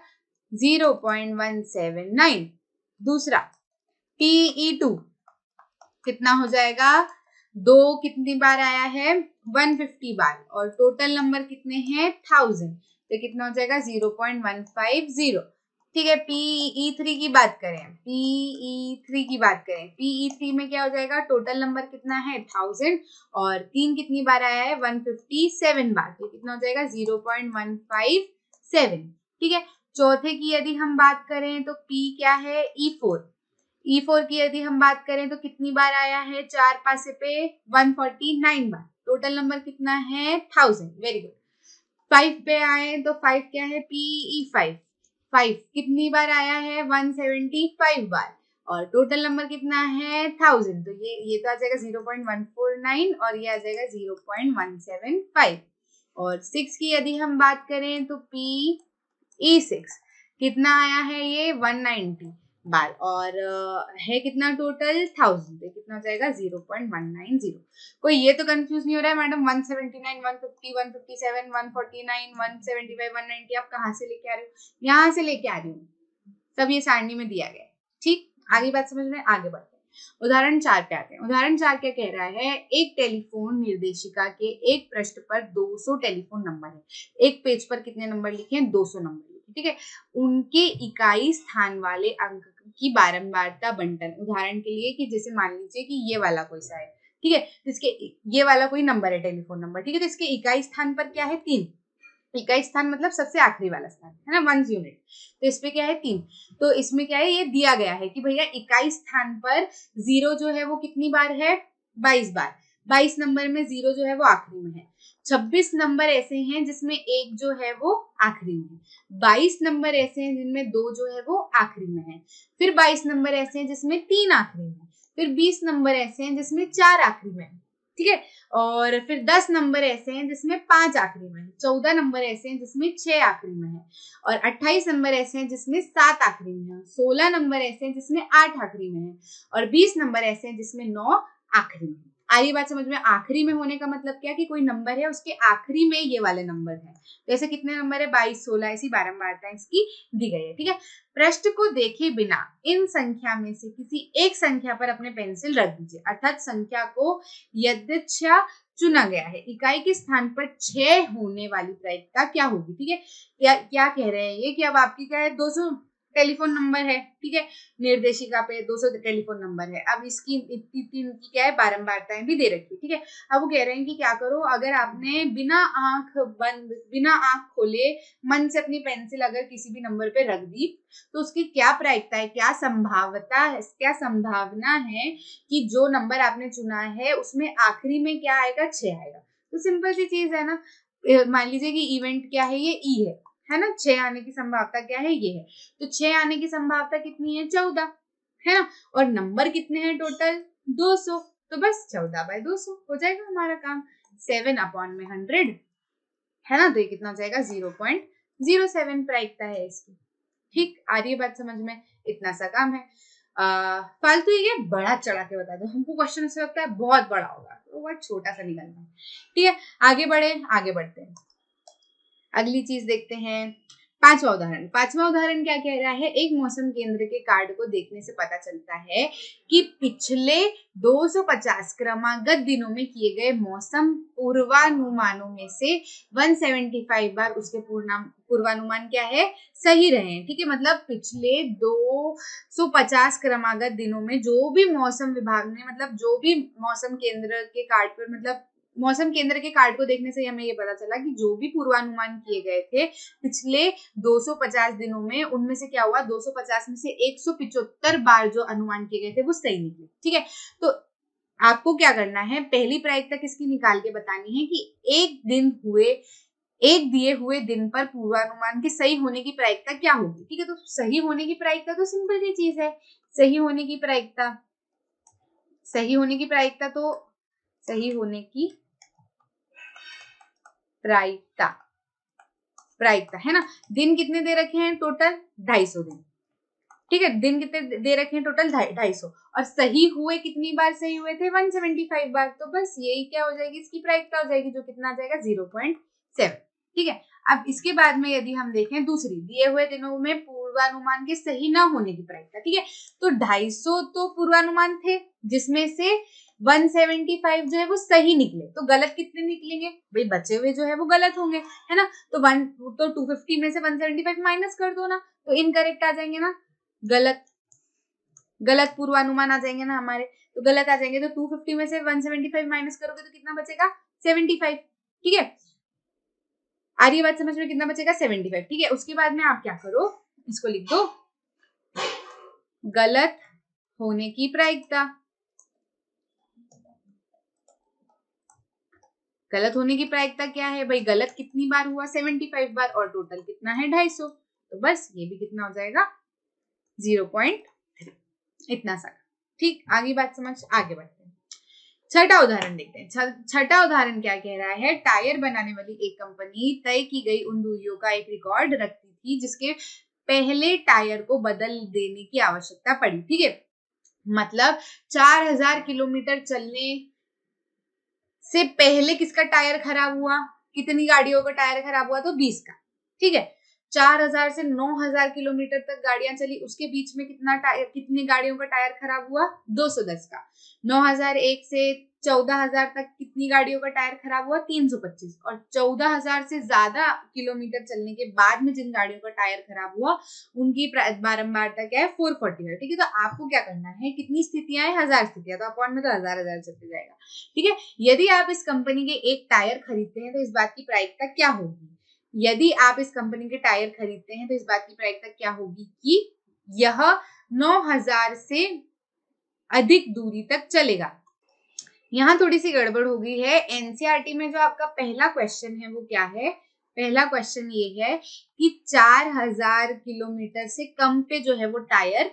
0.179। दूसरा P(E2) कितना हो जाएगा, दो कितनी बार आया है, 150 बार, और टोटल नंबर कितने हैं, 1000। तो कितना हो जाएगा, 0.150। ठीक है, P(E3) की बात करें, P(E3) में क्या हो जाएगा, टोटल नंबर कितना है, 1000, और 3 कितनी बार आया है, 157 बार। तो कितना हो जाएगा, 0.157। ठीक है, चौथे की यदि हम बात करें तो P क्या है, E4 की यदि हम बात करें तो कितनी बार आया है, 4 पासे पे 149 बार। टोटल नंबर कितना है, 1000। Very good. 5 पे आए तो 5 क्या है, PE5 कितनी बार आया है, 175 बार, और टोटल नंबर कितना है, 1000। तो ये तो आ जाएगा 0.149, और ये आ जाएगा 0.175। और 6 की यदि हम बात करें तो PE6 कितना आया है, ये 190 बार, और है कितना टोटल, 1000। तो कितना हो जाएगा, 0.190। कोई ये तो कंफ्यूज नहीं हो रहा है मैडम, 179, 150, 157, 149, 175, 190 आप कहाँ से लेके आ रहे हो, यहाँ से लेके आ रही हूँ, सब ये सारणी में दिया गया। ठीक, आगे बात समझ में, आगे बढ़ते हैं। उदाहरण 4 पे आते हैं। उदाहरण 4 क्या कह रहा है, एक टेलीफोन निर्देशिका के एक पृष्ठ पर 200 टेलीफोन नंबर है। एक पेज पर कितने नंबर लिखे हैं, 200 नंबर लिखे। ठीक है, उनके इकाई स्थान वाले अंक की बारंबारता बंटन। उदाहरण के लिए कि जैसे मान लीजिए कि ये वाला कोई सा है, ठीक है, तो इसके ये वाला कोई नंबर है, टेलीफोन नंबर, ठीक है, तो इसके इकाई स्थान पर क्या है, 3। इकाई स्थान मतलब सबसे आखिरी वाला स्थान, है ना, 1 यूनिट। तो इस पे क्या है 3। तो इसमें क्या है, ये दिया गया है कि भैया इकाई स्थान पर 0 जो है वो कितनी बार है, 22 बार। 22 नंबर में 0 जो है वो आखिरी में है। 26 नंबर ऐसे हैं जिसमें 1 जो है वो आखिरी में है। 22 नंबर ऐसे हैं जिनमें 2 जो है वो आखिरी में है। फिर 22 नंबर ऐसे हैं जिसमें 3 आखिरी में है। फिर 20 नंबर ऐसे हैं जिसमें 4 आखिरी में है, ठीक है। और फिर 10 नंबर ऐसे हैं जिसमें 5 आखिरी में है। 14 नंबर ऐसे हैं जिसमें 6 आखिरी में है। और 28 नंबर ऐसे हैं जिसमें 7 आखिरी में है। 16 नंबर ऐसे हैं जिसमें 8 आखिरी में है। और 20 नंबर ऐसे हैं जिसमें 9 आखिरी में है। आ रही बात समझ में? आखिरी में होने का मतलब क्या कि कोई नंबर है उसके आखिरी में ये वाले नंबर है। तो ऐसे कितने नंबर है, 22, 16, ऐसी बारंबारता इसकी दी गई है, ठीक है। पृष्ठ को देखे बिना इन संख्या में से किसी एक संख्या पर अपने पेंसिल रख दीजिए, अर्थात संख्या को यदृच्छा चुना गया है। इकाई के स्थान पर 6 होने वाली प्रायिकता क्या होगी, ठीक है। क्या कह रहे हैं ये कि अब आपकी क्या है, 200 टेलीफोन नंबर है, ठीक है। निर्देशिका पे 200 टेलीफोन नंबर है। अब इसकी इतनी की क्या है, बारंबारताएं भी दे रखी है, ठीक है। अब वो कह रहे हैं कि क्या करो, अगर आपने बिना आंख बंद, बिना आंख खोले मन से अपनी पेंसिल अगर किसी भी नंबर पे रख दी तो उसकी क्या प्रायिकता है, क्या संभावना है, क्या संभावना है कि जो नंबर आपने चुना है उसमें आखिरी में क्या आएगा, 6 आएगा। तो सिंपल सी चीज है ना। मान लीजिए कि इवेंट क्या है, ये ई है ना। 6 आने की संभावना क्या है, ये है। तो 6 आने की संभावना कितनी है, 14, है ना। और नंबर कितने हैं टोटल, 200। तो बस 14/200 हो जाएगा हमारा काम। 7/100 है ना। तो ये कितना हो जाएगा, 0.07 प्रायिकता है इसकी। ठीक, आ रही है बात समझ में? इतना सा काम है। फालतू ये बड़ा चढ़ा के बता दो, हमको क्वेश्चन ऐसा लगता है बहुत बड़ा होगा, तो बहुत छोटा सा निकलता है, ठीक है। आगे बढ़ते हैं। अगली चीज देखते हैं, पांचवा उदाहरण। पांचवा उदाहरण क्या कह रहा है, एक मौसम केंद्र के कार्ड को देखने से पता चलता है कि पिछले 250 क्रमागत दिनों में किए गए मौसम पूर्वानुमानों में से 175 बार उसके पूर्वानुमान क्या है, सही रहे हैं, ठीक है। मतलब पिछले 250 क्रमागत दिनों में जो भी मौसम विभाग ने, मतलब जो भी मौसम केंद्र के कार्ड पर, मतलब मौसम केंद्र के कार्ड को देखने से हमें ये पता चला कि जो भी पूर्वानुमान किए गए थे पिछले 250 दिनों में, उनमें से क्या हुआ, 250 में से 175 बार जो अनुमान किए गए थे वो सही निकले, ठीक है। तो आपको क्या करना है, पहली प्रायिकता किसकी निकाल के बतानी है कि एक दिए हुए दिन पर पूर्वानुमान के सही होने की प्रायिकता क्या होगी, ठीक है। तो सही होने की प्रायिकता तो सिंपल सी चीज है, सही होने की प्रायिकता प्रायिकता है ना। दिन कितने दे रखे हैं, टोटल 250 दिन, ठीक है। दिन कितने दे रखे हैं, टोटल 250। और सही हुए कितनी बार सही हुए थे, 175 बार। तो बस यही क्या हो जाएगी, इसकी प्रायिकता हो जाएगी, जो कितना आ जाएगा, 0.7, ठीक है। अब इसके बाद में यदि हम देखें दूसरी, दिए हुए दिनों में पूर्वानुमान के सही ना होने की प्रायिकता, ठीक है। तो 250 तो पूर्वानुमान थे जिसमें से 175 जो है वो सही निकले, तो गलत कितने निकलेंगे भाई, बचे हुए जो है वो गलत होंगे, है ना। तो 250 में से 175 माइनस कर दो ना, तो इनकरेक्ट आ जाएंगे ना, गलत पूर्वानुमान आ जाएंगे ना हमारे, तो गलत आ जाएंगे। तो 250 में से 175 माइनस करोगे तो कितना बचेगा, 75, ठीक है। आ रही है बात समझ में, कितना बचेगा, 75, ठीक है। उसके बाद में आप क्या करो, इसको लिख दो, गलत होने की प्रायिकता। गलत होने की प्रायिकता क्या है भाई, गलत कितनी बार हुआ, 75 बार, और टोटल कितना है, 250। तो बस ये भी कितना हो जाएगा, 0.3, इतना सा, ठीक। आगे बात समझ, आगे बढ़ते हैं। छठा उदाहरण देखते हैं। छठा उदाहरण क्या कह रहा है, टायर बनाने वाली एक कंपनी तय की गई उन दूरियों का एक रिकॉर्ड रखती थी जिसके पहले टायर को बदल देने की आवश्यकता पड़ी, ठीक है। मतलब 4000 किलोमीटर चलने से पहले किसका टायर खराब हुआ, कितनी गाड़ियों का टायर खराब हुआ, तो 20 का, ठीक है। 4000 से 9000 किलोमीटर तक गाड़ियां चली, उसके बीच में कितनी गाड़ियों का टायर खराब हुआ, 210 का। 9001 से 14000 तक कितनी गाड़ियों का टायर खराब हुआ, 325। और 14000 से ज्यादा किलोमीटर चलने के बाद में जिन गाड़ियों का टायर खराब हुआ उनकी बारंबारता क्या है, 440 है, ठीक है। तो आपको क्या करना है, कितनी स्थितियां है, 1000 स्थितियां, तो अपॉन में तो 1000 चलते जाएगा, ठीक है। यदि आप इस कंपनी के एक टायर खरीदते हैं तो इस बात की प्रायिकता क्या होगी, यदि आप इस कंपनी के टायर खरीदते हैं तो इस बात की प्रायिकता क्या होगी कि यह 9000 से अधिक दूरी तक चलेगा। यहाँ थोड़ी सी गड़बड़ हो गई है। एनसीईआरटी में जो आपका पहला क्वेश्चन है वो क्या है? पहला क्वेश्चन ये है कि 4000 किलोमीटर से कम पे जो है वो टायर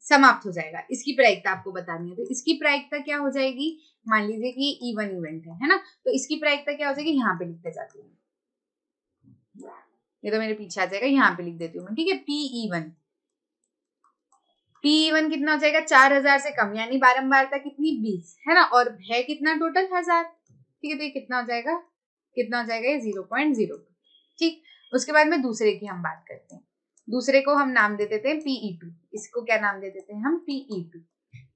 समाप्त हो जाएगा। इसकी प्रायिकता आपको बतानी है। तो इसकी प्रायिकता क्या हो जाएगी? मान लीजिए कि E1 इवेंट है ना, तो इसकी प्रायिकता क्या हो जाएगी? यहाँ पे लिखते जाती हूँ, ये तो मेरे पीछे आ जाएगा, यहाँ पे लिख देती हूँ मैं, ठीक है। PE1 कितना हो जाएगा? 4000 से कम, यानी बारंबारता कितनी? 20 है ना, और है कितना टोटल? 1000, ठीक है। तो ये कितना हो जाएगा? कितना हो जाएगा? ये 0.02, ठीक। उसके बाद में दूसरे की हम बात करते हैं। दूसरे को हम नाम दे देते हैं PE2। इसको क्या नाम दे देते हैं हम? PE2,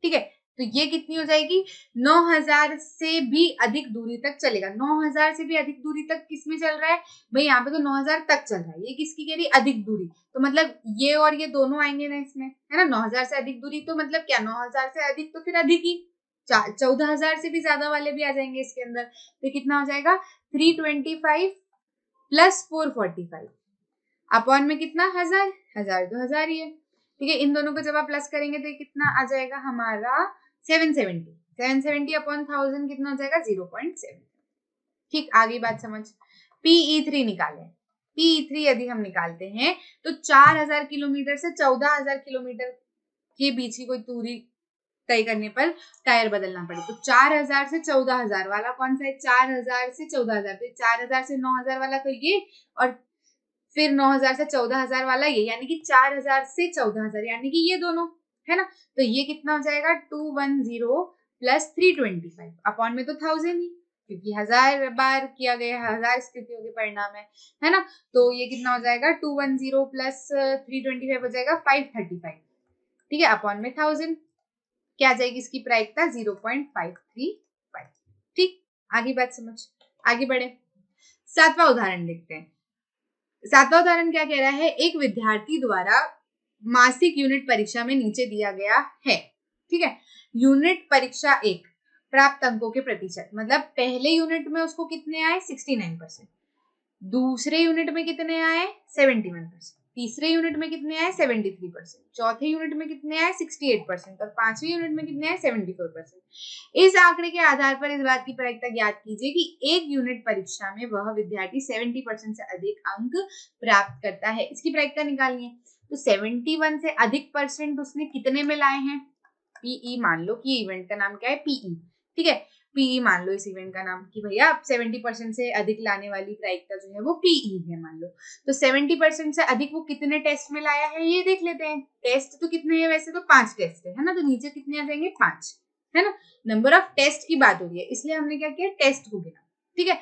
ठीक है। तो ये कितनी हो जाएगी? 9000 से भी अधिक दूरी तक चलेगा। 9000 से भी अधिक दूरी तक किसमें चल रहा है भाई? यहाँ पे तो 9000 तक चल रहा है। ये किसकी कह रही? अधिक दूरी। तो मतलब ये और ये दोनों आएंगे ना इसमें, है ना। 9000 से अधिक दूरी तो मतलब क्या? 9000 से अधिक तो फिर अधिक ही 14000 से भी ज्यादा वाले भी आ जाएंगे इसके अंदर। तो कितना हो जाएगा? 325 प्लस 445 अपॉन में कितना? 1000। 1000 तो 1000 ही है, ठीक है। इन दोनों को जब आप प्लस करेंगे तो ये कितना आ जाएगा हमारा? 770। 770 अपॉन 1000 कितना हो जाएगा? 0.7, ठीक। आगे बात समझ। PE3 निकालें। PE3 यदि हम निकालते हैं तो 4000 किलोमीटर से 14000 किलोमीटर के बीच की कोई दूरी तय करने पर टायर बदलना पड़े। तो 4000 से 14000 वाला कौन सा है? 4000 से 14000, तो 4000 से 9000 वाला तो ये, और फिर 9000 से 14000 वाला ये, यानी कि 4000 से 14000, यानी कि ये दोनों, है ना। तो ये कितना हो जाएगा? 210 प्लस 325 अपॉन में तो 1000 ही, क्योंकि 1000 बार किया गया है, 1000 स्थितियों के परिणाम है ना। तो ये कितना हो जाएगा? 210 प्लस 325 हो जाएगा 535, ठीक है, अपॉन में 1000। क्या आ जाएगी इसकी प्रायिकता? 0.535, ठीक। आगे बात समझ, आगे बढ़े। 7वां उदाहरण देखते हैं। 7वां उदाहरण क्या कह रहा है? एक विद्यार्थी द्वारा मासिक यूनिट परीक्षा में नीचे दिया गया है, ठीक है। यूनिट परीक्षा 1 प्राप्त अंकों के प्रतिशत, मतलब पहले यूनिट में उसको कितने आए? 69%। दूसरे यूनिट में कितने आए? 71%। तीसरे यूनिट में कितने आए? 73%। चौथे यूनिट में कितने आए? 68%। और पांचवें यूनिट में कितने आए? 74%। इस आंकड़े के आधार पर इस बात की प्रायिकता ज्ञात कीजिए कि एक यूनिट परीक्षा में वह विद्यार्थी 70% से अधिक अंक प्राप्त करता है। इसकी प्रायिकता निकालिए। तो 71 से अधिक परसेंट उसने कितने में लाए हैं? PE मान लो कि इवेंट का नाम क्या है? PE, ठीक है। PE मान लो इस इवेंट का नाम कि भैया 70% से अधिक लाने वाली प्रायिकता जो है वो PE है मान लो। तो 70% से अधिक वो कितने टेस्ट में लाया है ये देख लेते हैं। टेस्ट तो कितने हैं? वैसे तो 5 टेस्ट है ना, तो नीचे कितने आ जाएंगे? 5, है ना। नंबर ऑफ टेस्ट की बात हो रही है, इसलिए हमने क्या किया? टेस्ट को गिना, ठीक है।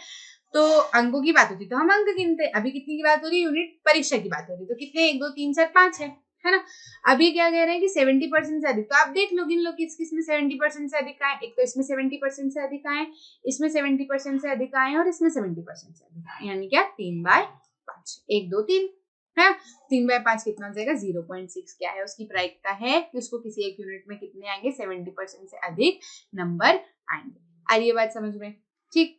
तो अंकों की बात होती तो हम अंक गिनते। अभी कितनी की बात हो रही है? यूनिट परीक्षा की बात हो रही। तो कितने? 1 2 3 4 5 है ना। अभी क्या कह रहे हैं कि 70% से अधिक, तो आप देख लो, गिन लो किस किस में 70% से अधिक आए। एक तो इसमें 70% से अधिक आए, इसमें 70% से अधिक आए, और इसमें 70% से अधिक आए, यानी क्या? 3/5, 1 2 3 है। 3/5 कितना हो जाएगा? 0.6। क्या है उसकी प्रायिकता? है कि उसको किसी एक यूनिट में कितने आएंगे? 70% से अधिक नंबर आएंगे। आ रही है बात समझ में? ठीक,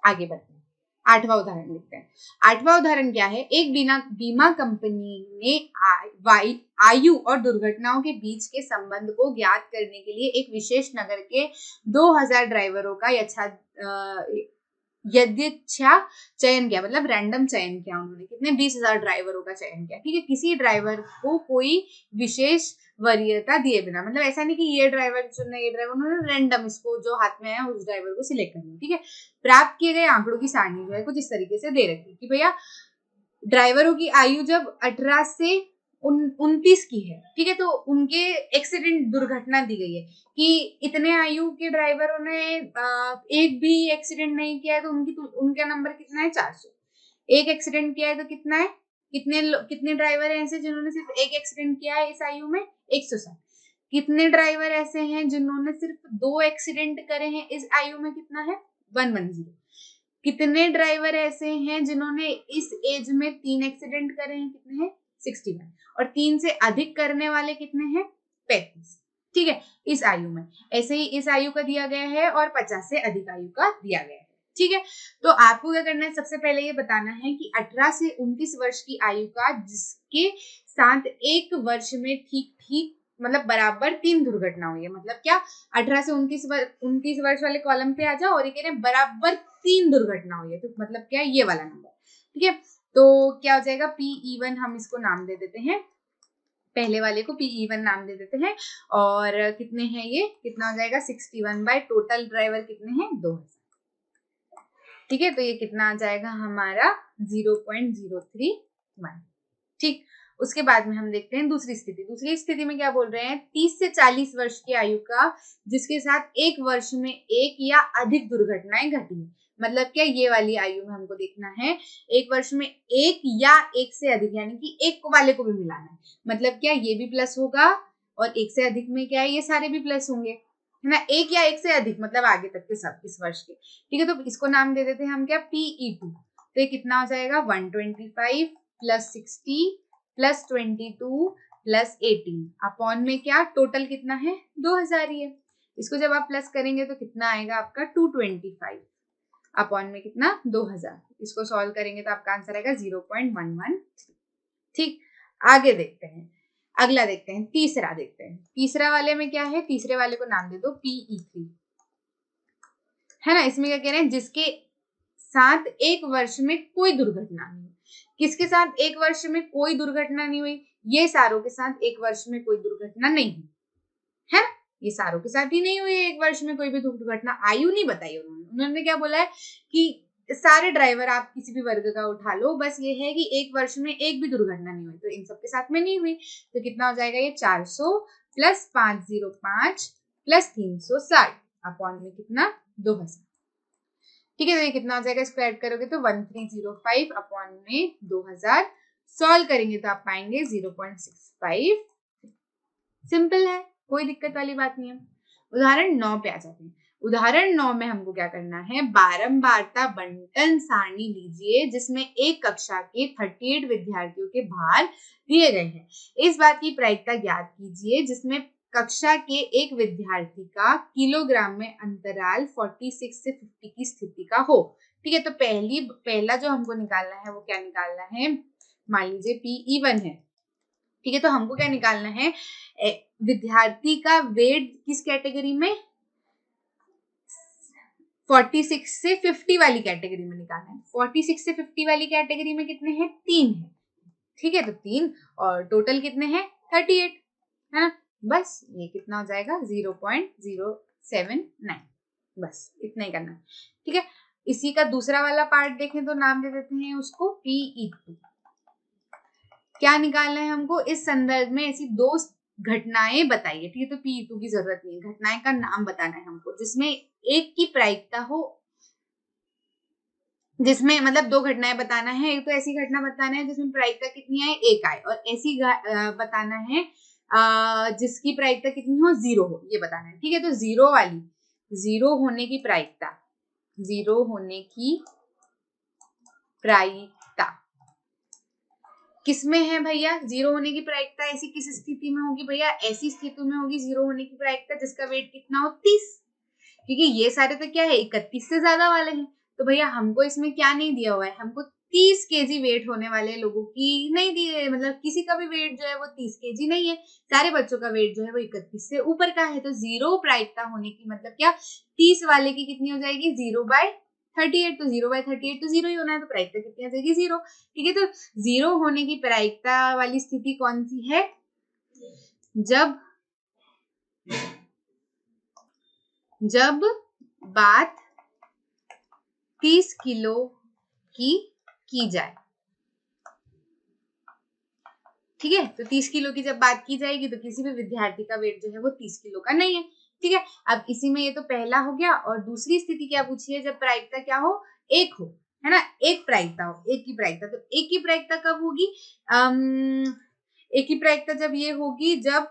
आगे बढ़ते हैं। 8वां उदाहरण लिखते हैं। 8वां उदाहरण क्या है? एक बीमा कंपनी ने आयु और दुर्घटनाओं के बीच के संबंध को ज्ञात करने के लिए एक विशेष नगर के 2000 ड्राइवरों का यदृच्छा चयन किया, मतलब रैंडम चयन किया उन्होंने। कितने? 20,000 ड्राइवरों का चयन किया, ठीक है। किसी ड्राइवर को कोई विशेष वरीयता दिए बिना, मतलब ऐसा नहीं कि ये ड्राइवर चुनना, ये ड्राइवर, उन्होंने रैंडम इसको जो हाथ में आया उस ड्राइवर को सिलेक्ट करना, ठीक है। प्राप्त किए गए आंकड़ों की सारणी जो है कुछ इस तरीके से दे रखी कि भैया ड्राइवरों की आयु जब 18 से 29 की है, ठीक है, तो उनके एक्सीडेंट दुर्घटना दी गई है कि इतने आयु के ड्राइवरों ने एक भी एक्सीडेंट नहीं किया है, तो उनका नंबर कितना है? 400। एक एक्सीडेंट किया है तो कितना है? कितने ड्राइवर हैं ऐसे जिन्होंने सिर्फ एक एक्सीडेंट किया है इस आयु में? 160। कितने ड्राइवर ऐसे हैं जिन्होंने सिर्फ 2 एक्सीडेंट करे हैं इस आयु में? कितना है? 110। कितने ड्राइवर ऐसे हैं जिन्होंने इस एज में 3 एक्सीडेंट करे हैं? कितने हैं? 61। और 3 से अधिक करने वाले कितने हैं? 35, ठीक है, इस आयु में। ऐसे ही इस आयु का दिया गया है और 50 से अधिक आयु का दिया गया है, ठीक है, तो आपको क्या करना है, सबसे पहले ये बताना है कि 18 से 29 वर्ष की आयु का जिसके साथ एक वर्ष में ठीक ठीक मतलब बराबर 3 दुर्घटना हुई है। मतलब क्या, 18 से 29 वर्ष वाले कॉलम पे आ जाओ और ये कह रहे हैं बराबर 3 दुर्घटना हुई है, तो मतलब क्या, ये वाला नंबर। ठीक है, तो क्या हो जाएगा, PE1 हम इसको नाम दे देते हैं, पहले वाले को PE1 नाम दे देते हैं। और कितने हैं ये, कितना हो जाएगा 61 बाय टोटल ड्राइवर कितने हैं 2000। ठीक है, तो ये कितना आ जाएगा हमारा 0.031। ठीक, उसके बाद में हम देखते हैं दूसरी स्थिति। दूसरी स्थिति में क्या बोल रहे हैं, 30 से 40 वर्ष की आयु का जिसके साथ एक वर्ष में एक या अधिक दुर्घटनाएं घटी है। मतलब क्या, ये वाली आयु में हमको देखना है एक वर्ष में एक या एक से अधिक, यानी कि एक वाले को भी मिलाना है। मतलब क्या, ये भी प्लस होगा और एक से अधिक में क्या है, ये सारे भी प्लस होंगे, है ना। एक या एक से अधिक मतलब आगे तक के सब इस वर्ष के। ठीक है, तो इसको नाम दे देते हैं हम क्या, PE2। तो ये कितना हो जाएगा 125 प्लस 60 प्लस 22 प्लस 18 अपॉन में क्या, टोटल कितना है 2000 ही है। इसको जब आप प्लस करेंगे तो कितना आएगा आपका 225 अपॉन में कितना 2000। इसको सॉल्व करेंगे तो आपका आंसर आएगा 0.113। ठीक, आगे देखते हैं, अगला देखते हैं, तीसरा देखते हैं। तीसरा वाले में क्या है, तीसरे वाले को नाम दे दो PE3, है ना। इसमें क्या कह रहे हैं, जिसके साथ एक वर्ष में कोई दुर्घटना नहीं हुई। किसके साथ एक वर्ष में कोई दुर्घटना नहीं हुई, ये सारों के साथ एक वर्ष में कोई दुर्घटना नहीं हुई, है ना। ये सारों के साथ ही नहीं हुई है एक वर्ष में कोई भी दुर्घटना। आयु नहीं बताई उन्होंने क्या बोला है कि सारे ड्राइवर आप किसी भी वर्ग का उठा लो, बस ये है कि एक वर्ष में एक भी दुर्घटना नहीं हुई, तो इन सबके साथ में नहीं हुई। तो कितना हो जाएगा ये 400 प्लस 505 प्लस 360 अपॉन में कितना 2000। ठीक है, तो ये कितना हो जाएगा, इसको ऐड करोगे तो 1305 अपॉन में 2000। सॉल्व करेंगे तो आप पाएंगे 0.65। सिंपल है, कोई दिक्कत वाली बात नहीं है। उदाहरण 9 पे आ जाते हैं। उदाहरण 9 में हमको क्या करना है, बारंबारता बंटन सारणी लीजिए जिसमें एक कक्षा के 38 विद्यार्थियों के भार दिए गए हैं। इस बात की प्रायिकता ज्ञात कीजिए जिसमें कक्षा के एक विद्यार्थी का किलोग्राम में अंतराल 46 से 50 की स्थिति का हो। ठीक है, तो पहला जो हमको निकालना है वो क्या निकालना है, मान लीजिए PE1 है। ठीक है, तो हमको क्या निकालना है, विद्यार्थी का वेट किस कैटेगरी में, 46 से 50 वाली कैटेगरी में निकालना है। 46 से 50 वाली कैटेगरी में कितने हैं, 3 है। ठीक है, तो 3 और टोटल कितने हैं 38, है ना। बस ये कितना हो जाएगा 0.079, बस इतना ही करना है। ठीक है, इसी का दूसरा वाला पार्ट देखें तो नाम दे देते हैं उसको PE2। क्या निकालना है हमको, इस संदर्भ में ऐसी दो घटनाएं बताइए। ठीक है, तो PE2 की जरूरत नहीं है, घटनाएं का नाम बताना है हमको जिसमें एक की प्रायिकता हो, जिसमें मतलब दो घटनाएं बताना है। एक तो ऐसी घटना बताना है जिसमें प्रायिकता कितनी आए, एक आए, और ऐसी बताना है जिसकी प्रायिकता कितनी हो, 0 हो, ये बताना है। ठीक है, तो जीरो होने की प्रायिकता, जीरो होने की प्रायिकता किसमें है भैया, जीरो होने की प्रायिकता ऐसी किस स्थिति में होगी भैया, ऐसी स्थिति में होगी जीरो होने की प्रायिकता जिसका वेट कितना हो 30, क्योंकि ये सारे तो क्या है 31 से ज्यादा वाले हैं। तो भैया हमको इसमें क्या नहीं दिया हुआ है, हमको 30 केजी वेट होने वाले लोगों की नहीं दिए, मतलब किसी का भी वेट जो है वो 30 केजी नहीं है, सारे बच्चों का वेट जो है वो 31 से ऊपर का है। तो जीरो प्रायिकता होने की मतलब क्या, 30 वाले की कितनी हो जाएगी 0/38, तो 0/38 तो जीरो ही होना है, तो प्रायिकता कितनी आ जाएगी 0। ठीक है, तो जीरो होने की प्रायिकता वाली स्थिति कौन सी है, जब बात 30 किलो की जाए। ठीक है, तो 30 किलो की जब बात की जाएगी तो किसी भी विद्यार्थी का वेट जो है वो 30 किलो का नहीं है। ठीक है, अब इसी में ये तो पहला हो गया, और दूसरी स्थिति क्या पूछी है, जब प्रायिकता क्या हो, एक हो, है ना, एक प्रायिकता हो, एक की प्रायिकता। तो एक की प्रायिकता कब होगी, एक की प्रायिकता जब ये होगी, जब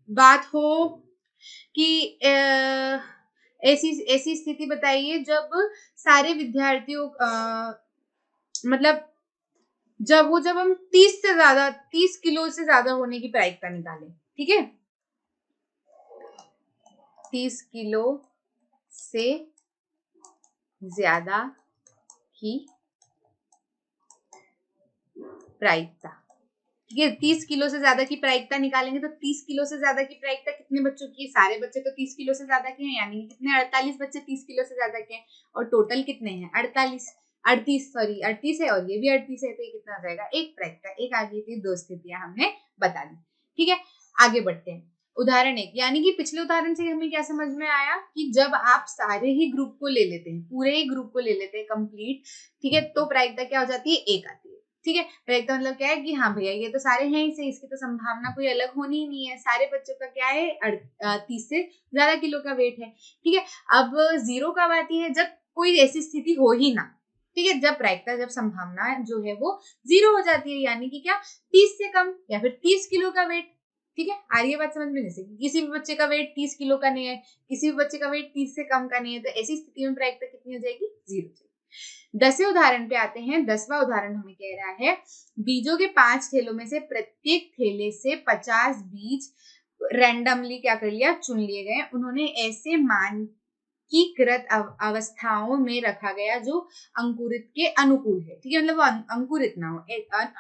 बात हो कि ऐसी स्थिति बताइए जब सारे विद्यार्थियों मतलब जब हम 30 किलो से ज्यादा होने की प्रायिकता निकालें। ठीक है, 30 किलो से ज्यादा की प्रायिकता। ठीक है, 30 किलो से ज्यादा की प्रायिकता निकालेंगे तो 30 किलो से ज्यादा की प्रायिकता कितने बच्चों की है? सारे बच्चे तो 30 किलो से ज्यादा के हैं, यानी कि कितने? 48 बच्चे 30 किलो से ज्यादा के हैं। और टोटल कितने हैं? 38 है, और ये भी 38 है, तो ये कितना हो जाएगा? एक प्रायिकता। एक आ गई थी, दो स्थितियां हमने बता दी। ठीक है, आगे बढ़ते हैं। उदाहरण एक, यानी कि पिछले उदाहरण से हमें क्या समझ में आया कि जब आप सारे ही ग्रुप को ले लेते हैं, पूरे ही ग्रुप को ले लेते हैं कंप्लीट, ठीक है, तो प्रायिकता क्या हो जाती है? एक आती है। ठीक है, प्रायिकता मतलब क्या है कि हाँ भैया ये तो सारे हैं ही से, इसकी तो संभावना कोई अलग होनी ही नहीं है, सारे बच्चों का क्या है? 30 से ज्यादा किलो का वेट है। ठीक है, अब जीरो कब आती है? जब कोई ऐसी स्थिति हो ही ना। ठीक है, जब प्रायिकता, जब संभावना जो है वो जीरो हो जाती है, यानी कि क्या? 30 से कम या फिर 30 किलो का वेट। ठीक है, आ रही है बात समझ में? जैसे किसी भी बच्चे का वेट 30 किलो का नहीं है, किसी भी बच्चे का वेट 30 से कम का नहीं है, तो ऐसी स्थिति में प्रायिकता कितनी हो जाएगी? जीरो। 10वें उदाहरण पे आते हैं। 10वां उदाहरण हमें कह रहा है बीजों के 5 थैलों में से प्रत्येक थैले से 50 बीज रैंडमली क्या कर लिया? चुन लिए गए। उन्होंने ऐसे मानकीकृत अवस्थाओं में रखा गया जो अंकुरित के अनुकूल है। ठीक है, मतलब वो अंकुरित ना हो,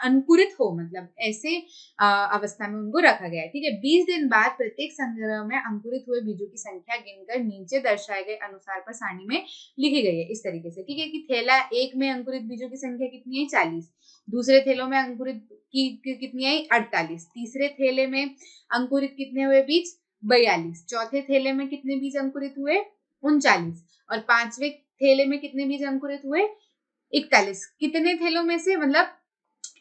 अंकुरित हो, मतलब ऐसे अवस्था में उनको रखा गया है। ठीक है, 20 दिन बाद प्रत्येक संग्रह में अंकुरित हुए बीजों की संख्या गिनकर नीचे दर्शाए गए अनुसार पर सारणी में लिखी गई है, इस तरीके से। ठीक है, कि थैला एक में अंकुरित बीजों की संख्या कितनी है? 40। दूसरे थैलों में अंकुरित की कितनी आई? 48। तीसरे थैले में अंकुरित कितने हुए बीज? 42। चौथे थैले में कितने बीज अंकुरित हुए? 39। और 5वें थैले में कितने बीज अंकुरित हुए? 41। कितने थैलों में से, मतलब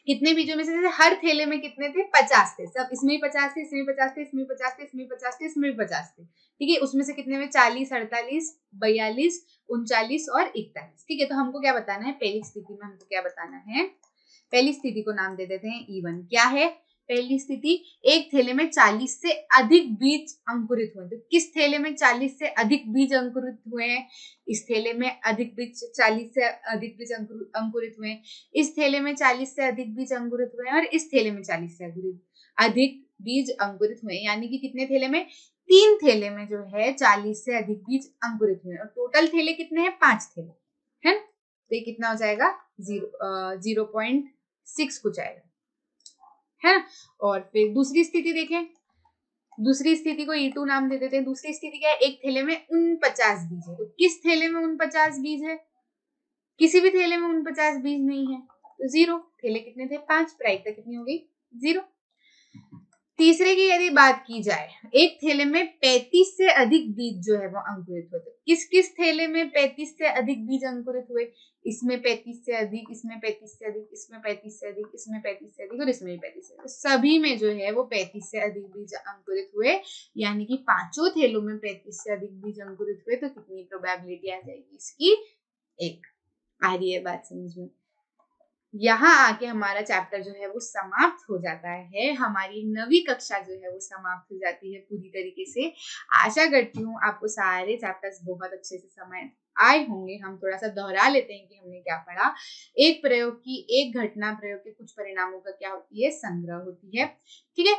कितने बीजों में से? जैसे हर थैले में कितने थे? 50 थे। सब इसमें 50 थे, इसमें 50 थे, इसमें 50 थे, इसमें 50 थे, इसमें 50 थे। ठीक है, उसमें से कितने में? 40, 48, 42, 39 और 41। ठीक है, तो हमको क्या बताना है? पहली स्थिति में हमको क्या बताना है? पहली स्थिति को नाम दे देते हैं E1। क्या है पहली स्थिति? एक थैले में 40 से अधिक बीज अंकुरित हुए। तो किस थैले में 40 से अधिक बीज अंकुरित हुए हैं? इस थैले में अधिक बीज, 40 से अधिक बीज अंकुरित हुए हैं। इस थैले में 40 से अधिक बीज अंकुरित हुए हैं, और इस थैले में 40 से अधिक बीज अंकुरित हुए, यानी कि कितने थैले में? 3 थैले में जो है 40 से अधिक बीज अंकुरित हुए। और टोटल थैले कितने हैं? 5 थैले, है ना? तो ये कितना हो जाएगा? 0.6 कुछ आएगा, है। और फिर दूसरी स्थिति देखें। दूसरी स्थिति को E2 नाम दे देते हैं। दूसरी स्थिति क्या है? एक थैले में 49 बीज है। तो किस थैले में 49 बीज है? किसी भी थैले में 49 बीज नहीं है, तो जीरो। थैले कितने थे? 5। प्रायिकता कितनी हो गई? जीरो। तीसरे की यदि बात की जाए, एक थैले में 35 से अधिक बीज जो है वो अंकुरित होते। किस किस थैले में 35 से अधिक बीज अंकुरित हुए? इसमें 35 से अधिक, इसमें 35 से अधिक, इसमें 35 से अधिक, इसमें 35 से अधिक, और इसमें भी 35 से अधिक। सभी में जो है वो 35 से अधिक बीज अंकुरित हुए, यानी कि पांचों थैलों में 35 से अधिक बीज अंकुरित हुए। तो कितनी प्रोबेबिलिटी आ जाएगी इसकी? 1। आ रही है बात समझ में? यहाँ आके हमारा चैप्टर जो है वो समाप्त हो जाता है। हमारी 9वीं कक्षा जो है वो समाप्त हो जाती है पूरी तरीके से। आशा करती हूँ आपको सारे चैप्टर्स बहुत अच्छे से समझ आए होंगे। हम थोड़ा सा दोहरा लेते हैं कि हमने क्या पढ़ा। एक प्रयोग की एक घटना, प्रयोग के कुछ परिणामों का क्या होती है? संग्रह होती है। ठीक है,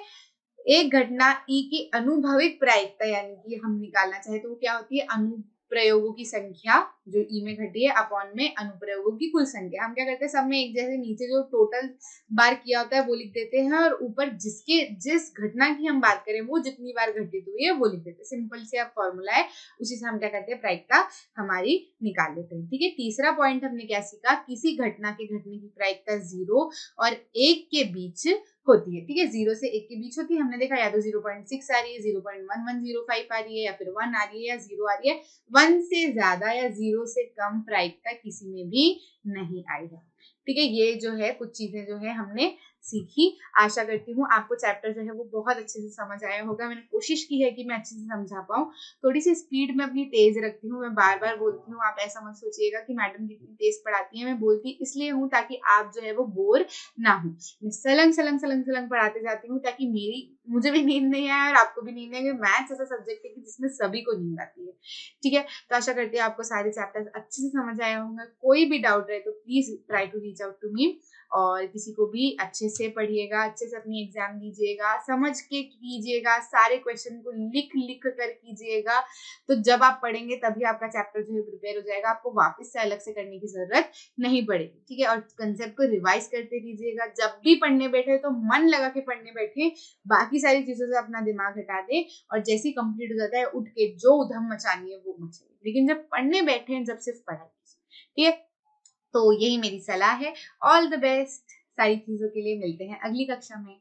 एक घटना ई की अनुभविक प्रायिकता, यानी कि हम निकालना चाहे तो वो क्या होती है? अनुप्रयोगों की संख्या जो ई में घटी है अपॉन में अनुप्रयोगों की कुल संख्या। हम क्या करते हैं? सब में एक जैसे नीचे जो टोटल बार किया होता है वो लिख देते हैं, और ऊपर जिस घटना की हम बात करें वो जितनी बार घटित हुई है वो लिख देते हैं। सिंपल से अब फॉर्मूला है, उसी से हम क्या करते हैं? प्रायिकता हमारी निकाल लेते हैं। ठीक है, तीसरा पॉइंट हमने क्या सीखा? किसी घटना के घटने की प्रायिकता 0 और 1 के बीच होती है। ठीक है, 0 से 1 के बीच होती है। हमने देखा या तो 0.6 आ रही है, 0.1105 आ रही है, या फिर 1 आ रही है, या 0 आ रही है। 1 से ज्यादा या 0 से कम प्रायिकता किसी में भी नहीं आई है। ठीक है, ये जो है कुछ चीजें जो है हमने सीखी। आशा करती हूँ आपको चैप्टर जो है वो बहुत अच्छे से समझ आया होगा। मैंने कोशिश की है कि मैं अच्छे से समझा पाऊँ। थोड़ी सी स्पीड में अपनी तेज रखती हूँ, मैं बार बार बोलती हूँ। आप ऐसा मत सोचिएगा कि मैडम कितनी तेज पढ़ाती है। मैं बोलती इसलिए हूँ ताकि आप जो है वो बोर ना हो। मैं सलंग सलंग सलंग सलंग पढ़ाते जाती हूँ, ताकि मेरी मुझे भी नींद नहीं आया और आपको भी नींद नहीं आएगी। मैथ्स ऐसा सब्जेक्ट है कि जिसमें सभी को नींद आती है। ठीक है, तो आशा करती हूँ आपको सारे चैप्टर्स अच्छे से समझ आए होंगे। कोई भी डाउट रहे तो please try to reach out to me, और किसी को भी अच्छे से पढ़िएगा, अच्छे से अपनी एग्जाम दीजिएगा, समझ के कीजिएगा, सारे क्वेश्चन को लिख लिख कर कीजिएगा। तो जब आप पढ़ेंगे तभी आपका चैप्टर जो है प्रिपेयर हो जाएगा, आपको वापस से अलग से करने की जरूरत नहीं पड़ेगी। ठीक है, और कंसेप्ट को रिवाइज करते कीजिएगा। जब भी पढ़ने बैठे तो मन लगा के पढ़ने बैठे, बाकी सारी चीजों से अपना दिमाग हटा दे, और जैसे ही कंप्लीट हो जाता है उठ के जो उधम मचानी है वो मचाइए, लेकिन जब पढ़ने बैठे हैं जब सिर्फ पढ़ाई। ठीक है, तो यही मेरी सलाह है। ऑल द बेस्ट सारी चीजों के लिए। मिलते हैं अगली कक्षा में।